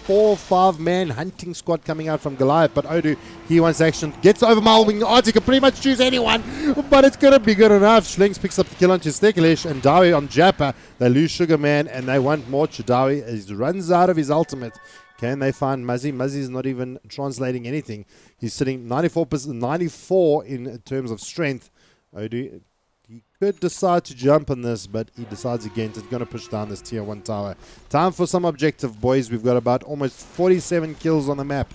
4-5-man hunting squad coming out from Goliath, but Odu, he wants action, gets overwhelming odds. He can pretty much choose anyone, but it's going to be good enough. Schlings picks up the kill onto Steklish, and Dawi on Jappa. They lose Sugarman, and they want more. Chadawi he runs out of his ultimate. Can they find Muzzy? Muzzy's not even translating anything. He's sitting 94%, 94 in terms of strength. Odu, he could decide to jump on this, but he decides against it. Going to push down this tier 1 tower. Time for some objective, boys. We've got about almost 47 kills on the map,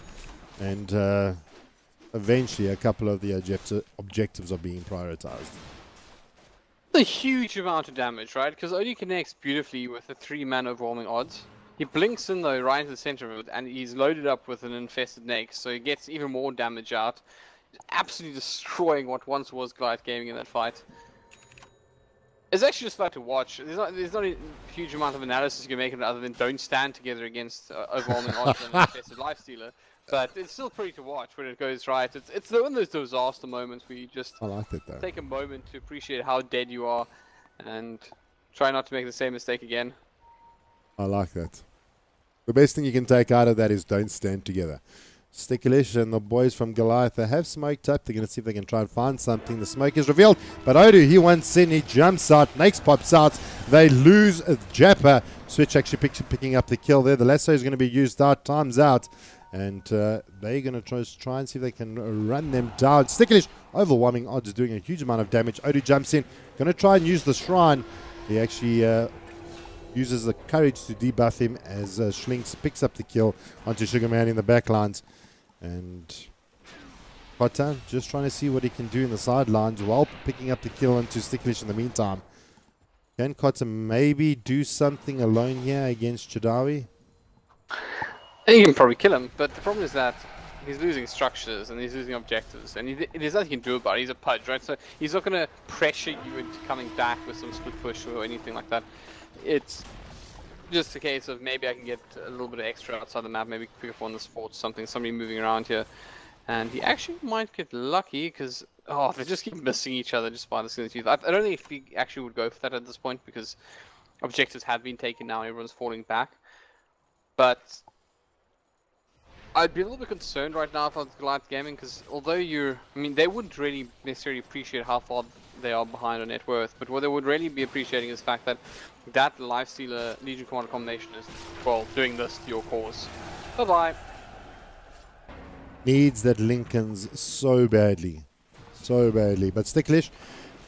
and eventually a couple of the objectives are being prioritized. A huge amount of damage, right? Because Odie connects beautifully with the 3-man overwhelming odds. He blinks in though right into the center of it, and he's loaded up with an infested Nake, so he gets even more damage out. Absolutely destroying what once was Goliath Gaming in that fight. It's actually just fun to watch. There's not a huge amount of analysis you can make of it other than don't stand together against overwhelming odds and infested lifestealer. But it's still pretty to watch when it goes right. It's one of those disaster moments where you just take a moment to appreciate how dead you are and try not to make the same mistake again. I like that. The best thing you can take out of that is don't stand together. Steklish and the boys from Goliath, they have smoked up. They're going to see if they can try and find something. The smoke is revealed, but Odu, he wants in, he jumps out, Nakes pops out. They lose Jappa. Switch actually picking up the kill there. The lasso is going to be used out, time's out, and they're going to try and see if they can run them down. Steklish, overwhelming odds, doing a huge amount of damage. Odu jumps in, going to try and use the shrine. He actually uses the courage to debuff him as Schlinks picks up the kill onto Sugarman in the backlines. And Potter just trying to see what he can do in the sidelines while picking up the kill onto Steklish in the meantime. Can Cotter maybe do something alone here against Chadawi? He can probably kill him, but the problem is that he's losing structures and he's losing objectives, and there's nothing he can do about it. He's a Pudge, right? So he's not going to pressure you into coming back with some split push or anything like that. It's just a case of maybe I can get a little bit of extra outside the map, maybe pick up on the sports, somebody moving around here. And he actually might get lucky because, oh, they just keep missing each other just by the skin of the teeth. I don't think he actually would go for that at this point because objectives have been taken now, everyone's falling back. But I'd be a little bit concerned right now for Goliath Gaming because although they wouldn't really necessarily appreciate how far they are behind on net worth, but what they would really be appreciating is the fact that that Lifestealer Legion Commander combination is, well, doing this to your cause. Bye-bye. Needs that Lincoln's so badly. So badly. But Steklish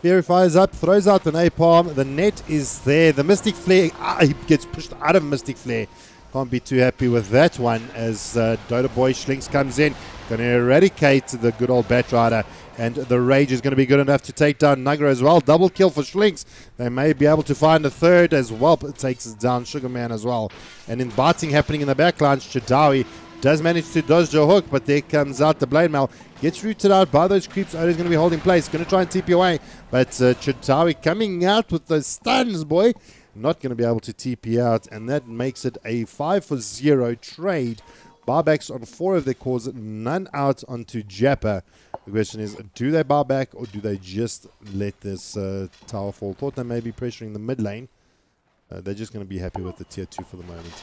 purifies up, throws out the napalm. The net is there. The Mystic Flare, he gets pushed out of Mystic Flare. Can't be too happy with that one as Dota Boy Schlinks comes in. Going to eradicate the good old Batrider. And the Rage is going to be good enough to take down Nugra as well. Double kill for Schlinks. They may be able to find a third as well. It takes down Sugarman as well. And in biting happening in the backlines, Chadawi does manage to dodge the hook, but there comes out the Blade Mail. Gets rooted out by those creeps. Odo's going to be holding place. Going to try and TP away. But Chadawi coming out with those stuns, boy. Not going to be able to TP out. And that makes it a 5-for-0 trade. Buybacks on 4 of their cores. None out onto Jappa. The question is, do they buy back or do they just let this tower fall? Thought they may be pressuring the mid lane. They're just going to be happy with the tier 2 for the moment.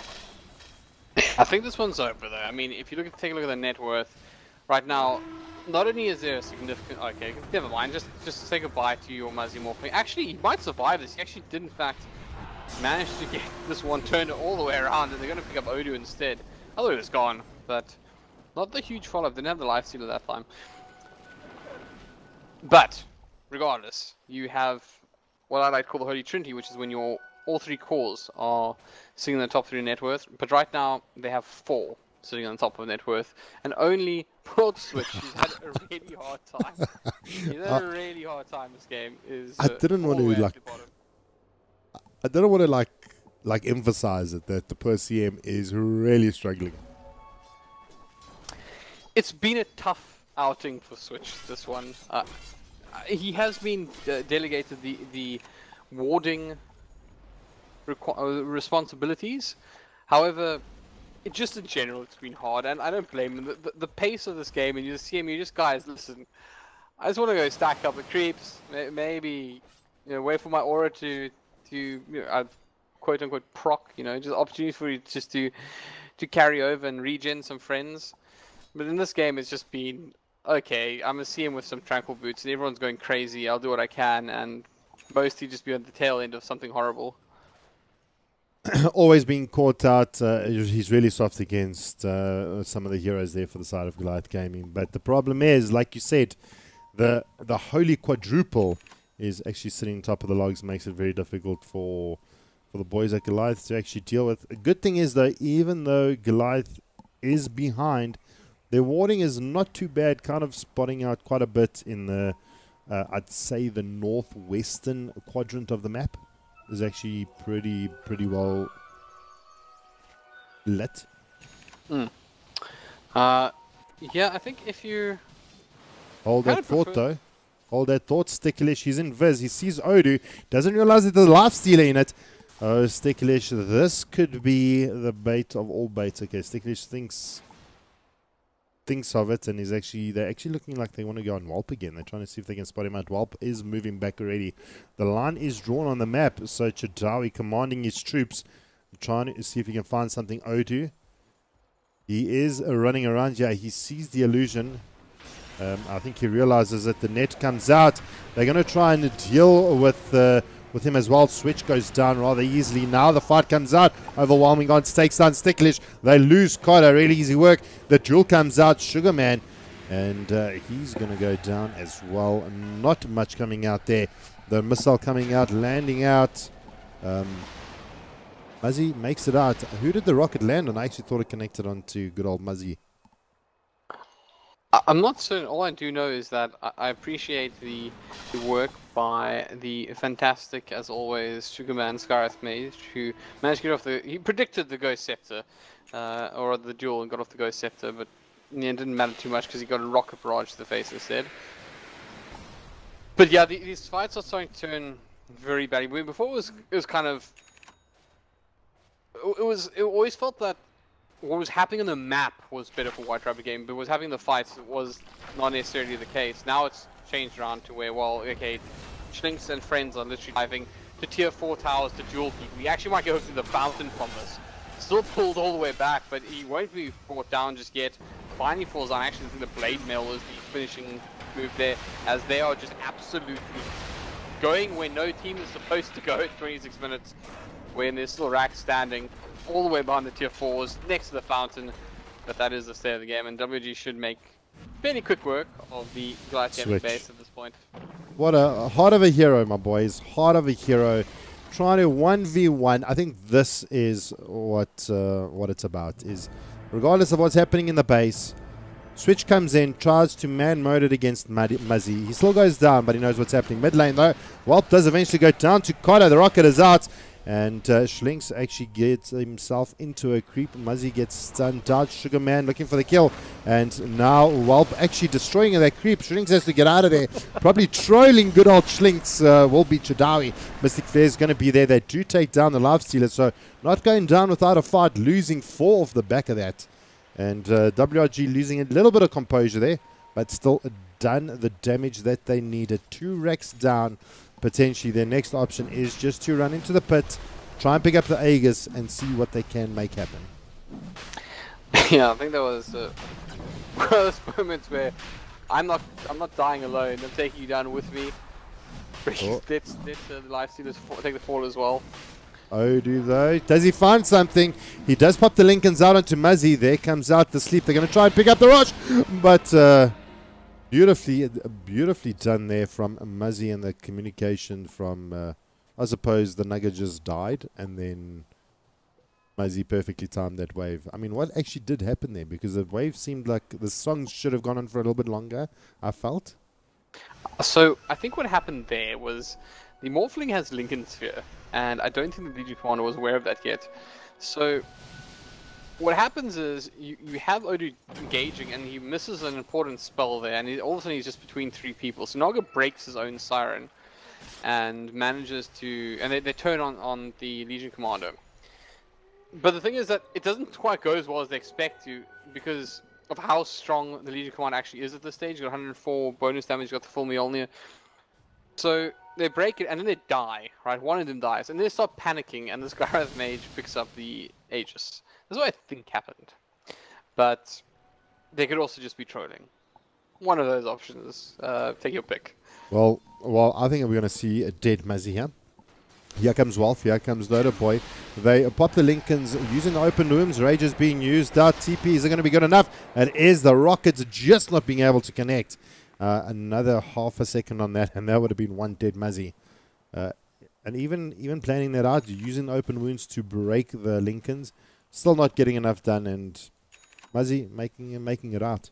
I think this one's over though. I mean, if you take a look at the net worth right now, not only is there a significant... Okay, never mind. Just say goodbye to your Muzzy Morphling. Actually, he might survive this. He actually did, in fact, manage to get this one turned all the way around, and they're going to pick up Odu instead. I thought he was gone. but not the huge follow-up. Didn't have the life steal at that time. But regardless, you have what I like to call the Holy Trinity, which is when all 3 cores are sitting in the top 3 net worth. But right now they have 4 sitting on the top of net worth, and only Broad Switch, who's had a really hard time. He's had a really hard time this game. I didn't want to like emphasize it that the per CM is really struggling. It's been a tough outing for Switch, this one. He has been delegated the warding responsibilities. However, just in general, it's been hard, and I don't blame him. The pace of this game, and you just see him, you just, guys, listen, I just want to go stack up the creeps, maybe, wait for my aura to quote unquote proc, just opportunity for you just to carry over and regen some friends. But in this game, it's just been, okay, I'm going to see him with some tranquil boots, and everyone's going crazy, I'll do what I can, and mostly just be on the tail end of something horrible. Always being caught out. He's really soft against some of the heroes there for the side of Goliath Gaming. But the problem is, like you said, the holy quadruple is actually sitting on top of the logs, makes it very difficult for the boys at Goliath to actually deal with. A good thing is, though, even though Goliath is behind, their warding is not too bad, kind of spotting out quite a bit in the, I'd say, the northwestern quadrant of the map. Is actually pretty well lit. Yeah, I think if you hold that thought though, hold that thought. Sticklish, he's in Viz. He sees Odu, doesn't realize that there's a life stealer in it. Oh, Sticklish, this could be the bait of all baits. Okay, Sticklish thinks of it, and they're actually looking like they want to go on Whelp again. They're trying to see if they can spot him out. Whelp is moving back already. The line is drawn on the map, so Chadawi commanding his troops, trying to see if he can find something. Odu, he is running around here. He sees the illusion. I think he realizes that the net comes out. They're going to try and deal with him as well. Switch goes down rather easily. Now the fight comes out. Overwhelming on takes down Sticklish. They lose Koda. Really easy work. The duel comes out. Sugarman. And he's going to go down as well. Not much coming out there. The missile coming out, landing out. Muzzy makes it out. Who did the rocket land on? I actually thought it connected onto good old Muzzy. I'm not certain. All I do know is that I appreciate the work by the fantastic, as always, Sugarman Scarith Mage, who managed to get off he predicted the Ghost Scepter, or the duel, and got off the Ghost Scepter, but in the end it didn't matter too much because he got a rocket barrage to the face instead. But yeah, these fights are starting to turn very badly. Before it was kind of, it always felt that what was happening on the map was better for White Rabbit Game, but what was happening in the fights was not necessarily the case. Now it's changed around to where, well, okay, Schlinks and friends are literally diving to tier 4 towers to duel people. He actually might go through the fountain from this. Still pulled all the way back, but he won't be brought down just yet. Finally falls down. Actually, I think the Blade Mail is the finishing move there, as they are just absolutely going where no team is supposed to go at 26 minutes, when there's still racks standing all the way behind the tier 4s, next to the fountain. But that is the state of the game, and WG should make fairly quick work of the Goliath Gaming base at this point. What a heart of a hero, my boys. Heart of a hero. Trying to 1v1. I think this is what it's about. Is regardless of what's happening in the base, Switch comes in, tries to man mode it against Muzzy. He still goes down, but he knows what's happening. Mid lane though, Whelp does eventually go down to Koda. The rocket is out. And Schlinks actually gets himself into a creep. Muzzy gets stunned. Dodge, Sugarman looking for the kill. And now Whelp actually destroying that creep. Schlinks has to get out of there. Probably trolling good old Schlinks will be Chadawi. Mystic Fair is going to be there. They do take down the Life Stealer. So not going down without a fight. Losing 4 off the back of that. And WRG losing a little bit of composure there. But still done the damage that they needed. 2 wrecks down. Potentially their next option is just to run into the pit, try and pick up the Aegis and see what they can make happen. Yeah, I think there was one of those moments where I'm not dying alone. I'm taking you down with me. Let's the Life Stealers take the fall as well. Odu though. Does he find something? He does pop the Lincolns out onto Muzzy. There comes out the sleep. They're going to try and pick up the rush. But beautifully done there from Muzzy, and the communication from, I suppose the Nugget just died. And then Muzzy perfectly timed that wave. I mean, what actually did happen there? Because the wave seemed like the song should have gone on for a little bit longer, I felt. So I think what happened there was the Morphling has Lincoln Sphere, and I don't think the Legion Commander was aware of that yet. So what happens is you have Odu engaging, and he misses an important spell there, and all of a sudden he's just between 3 people. So Naga breaks his own Siren and manages to, and they turn on the Legion Commander. But the thing is that it doesn't quite go as well as they expect to, because of how strong the Legion Commander actually is at this stage. You got 104 bonus damage, you got the full Mjolnir. So they break it, and then they die, right? One of them dies, and they start panicking, and this Goliath Mage picks up the Aegis. That's what I think happened. But they could also just be trolling. One of those options. Take your pick. Well, I think we're going to see a dead Muzzy here. Here comes Wolf, here comes Dodo Boy. They pop the Lincolns using the open wombs. Rage is being used out. TP isn't going to be good enough. And is the Rockets just not being able to connect. Another half a second on that, and that would have been one dead Muzzy. And even planning that out, using open wounds to break the Lincolns, still not getting enough done, and Muzzy making it out.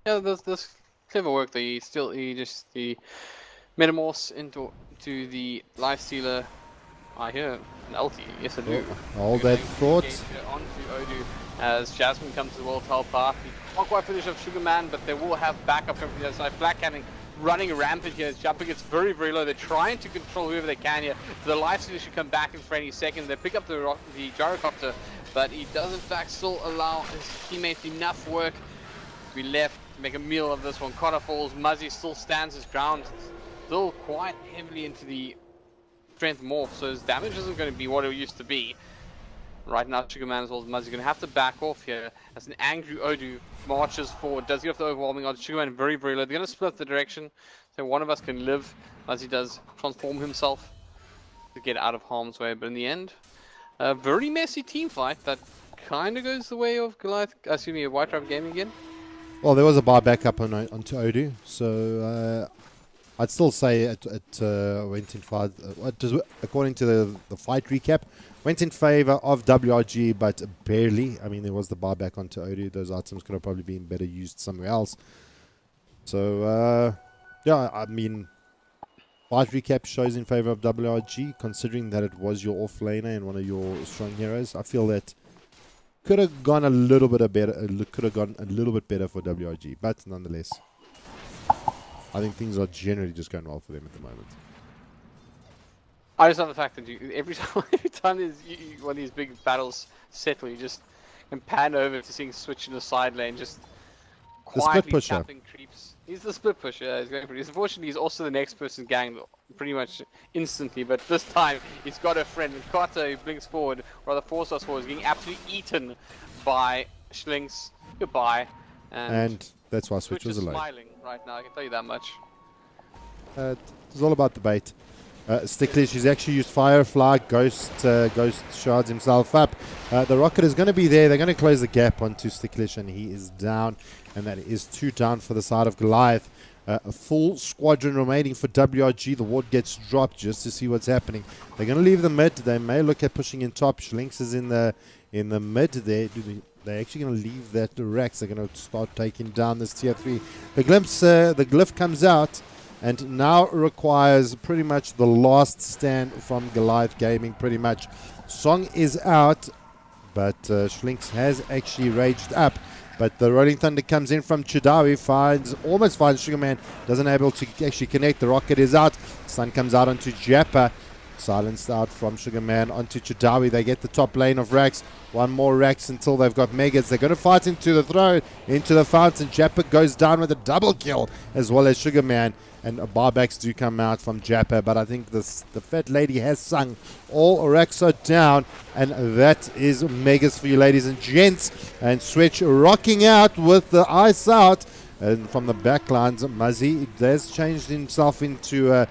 Yeah, there's clever work. He just metamorphs into the Life Stealer. I hear an ulti. Yes, I do. All that thought. Onto Odu as Jasmine comes to the world to help out. He can't quite finish off Sugar Man, but they will have backup coming from the other side. Black Cannon running rampant here. Jumping gets very, very low. They're trying to control whoever they can here. The Life Stealer should come back in for any second. They pick up the gyrocopter, but he does in fact still allow his teammates enough work to be left to make a meal of this one. Connor falls. Muzzy still stands his ground. Still quite heavily into the strength morph, so his damage isn't going to be what it used to be. Right now, Sugar Man as well as Muzzy going to have to back off here as an angry Odu marches forward. Does get off the overwhelming odds. Sugar Man very, very low. They're going to split the direction, so one of us can live as he does transform himself to get out of harm's way. But in the end, a very messy team fight that kind of goes the way of Goliath, excuse me, White Drive Gaming again. Well, there was a bar back up onto Odu, so I'd still say it went in favor, according to the fight recap, went in favor of WRG, but barely. I mean, there was the bar back onto Odu. Those items could have probably been better used somewhere else. So, yeah, I mean, fight recap shows in favor of WRG, considering that it was your off-laner and one of your strong heroes. I feel that could have gone a little bit better. Could have gone a little bit better for WRG, but nonetheless, I think things are generally just going well for them at the moment. I just love the fact that every time there's one of these big battles settle, you just can pan over to seeing Switch in the side lane, just quietly tapping creeps. He's the split pusher. Yeah, he's going for it. Unfortunately, he's also the next person's gang pretty much instantly, but this time he's got a friend. And Carter, who blinks forward, or rather 4-star forward, is getting absolutely eaten by Schlinks. Goodbye. And that's why Switch was alone. Smiling right now, I can tell you that much. It's all about the bait. Sticklish, he's actually used Firefly. Ghost shards himself up. The Rocket is going to be there. They're going to close the gap onto Sticklish, and he is down. And that is 2 down for the side of Goliath. A full squadron remaining for WRG. The ward gets dropped just to see what's happening. They're going to leave the mid. They may look at pushing in top. Schlinks is in the mid there. They're actually going to leave that to Rex. They're going to start taking down this tier 3. The glyph comes out, and now requires pretty much the last stand from Goliath Gaming, pretty much. Song is out, but Schlinks has actually raged up. But the Rolling Thunder comes in from Chidawi, almost finds Sugarman, doesn't able to actually connect. The Rocket is out. Sun comes out onto Jappa. Silenced out from Sugarman onto Chidawi. They get the top lane of Rax. One more Rax until they've got Megas. They're going to fight into the throw, into the fountain. Jappa goes down with a double kill, as well as Sugarman. And barbacks do come out from Jappa, but I think the fat lady has sung. All Rax are down, and that is Megas for you, ladies and gents. And Switch rocking out with the ice out. And from the back lines, Muzzy has changed himself into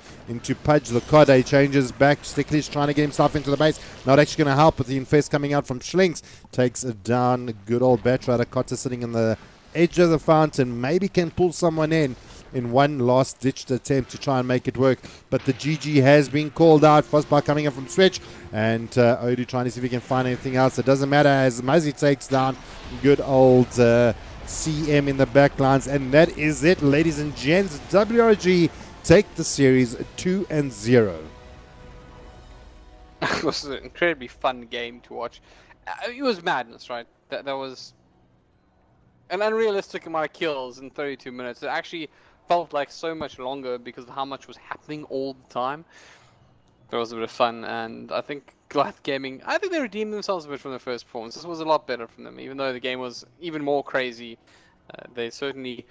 Pudge. The Code changes back. Stickley's trying to get himself into the base. Not actually going to help, but the Infest coming out from Schlinks takes it down. Good old Batrider. Cotter sitting in the edge of the fountain. Maybe can pull someone in one last-ditched attempt to try and make it work. But the GG has been called out. Frostbite coming in from Switch. And Odu trying to see if he can find anything else. It doesn't matter as Muzzy takes down good old CM in the back lines. And that is it, ladies and gents. WRG take the series 2-0. It was an incredibly fun game to watch. It was madness, right? That was an unrealistic amount of kills in 32 minutes. It actually felt like so much longer because of how much was happening all the time. It was a bit of fun, and I think Goliath Gaming, I think they redeemed themselves a bit from the first performance. This was a lot better from them, even though the game was even more crazy. They certainly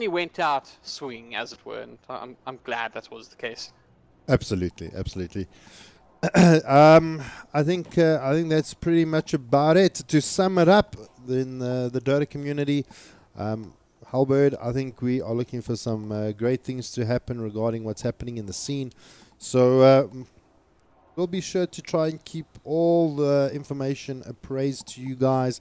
went out swinging, as it were, and I'm glad that was the case. Absolutely, absolutely. I think that's pretty much about it. To sum it up, in the Dota community, Halberd, I think we are looking for some great things to happen regarding what's happening in the scene. So we'll be sure to try and keep all the information appraised to you guys.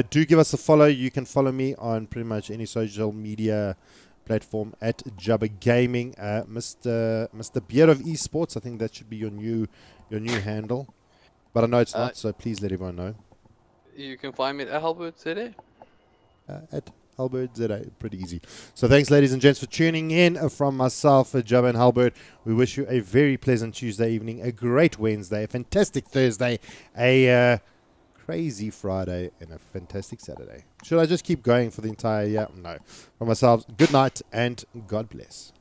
Do give us a follow. You can follow me on pretty much any social media platform at Jubba Gaming. Mr. Beard of Esports, I think that should be your new handle. But I know it's not, so please let everyone know. You can find me at Halberd today. At Halberd ZA, pretty easy. So thanks, ladies and gents, for tuning in. From myself, Jubba and Halberd, we wish you a very pleasant Tuesday evening, a great Wednesday, a fantastic Thursday, a crazy Friday, and a fantastic Saturday. Should I just keep going for the entire year? No. From myself, good night and God bless.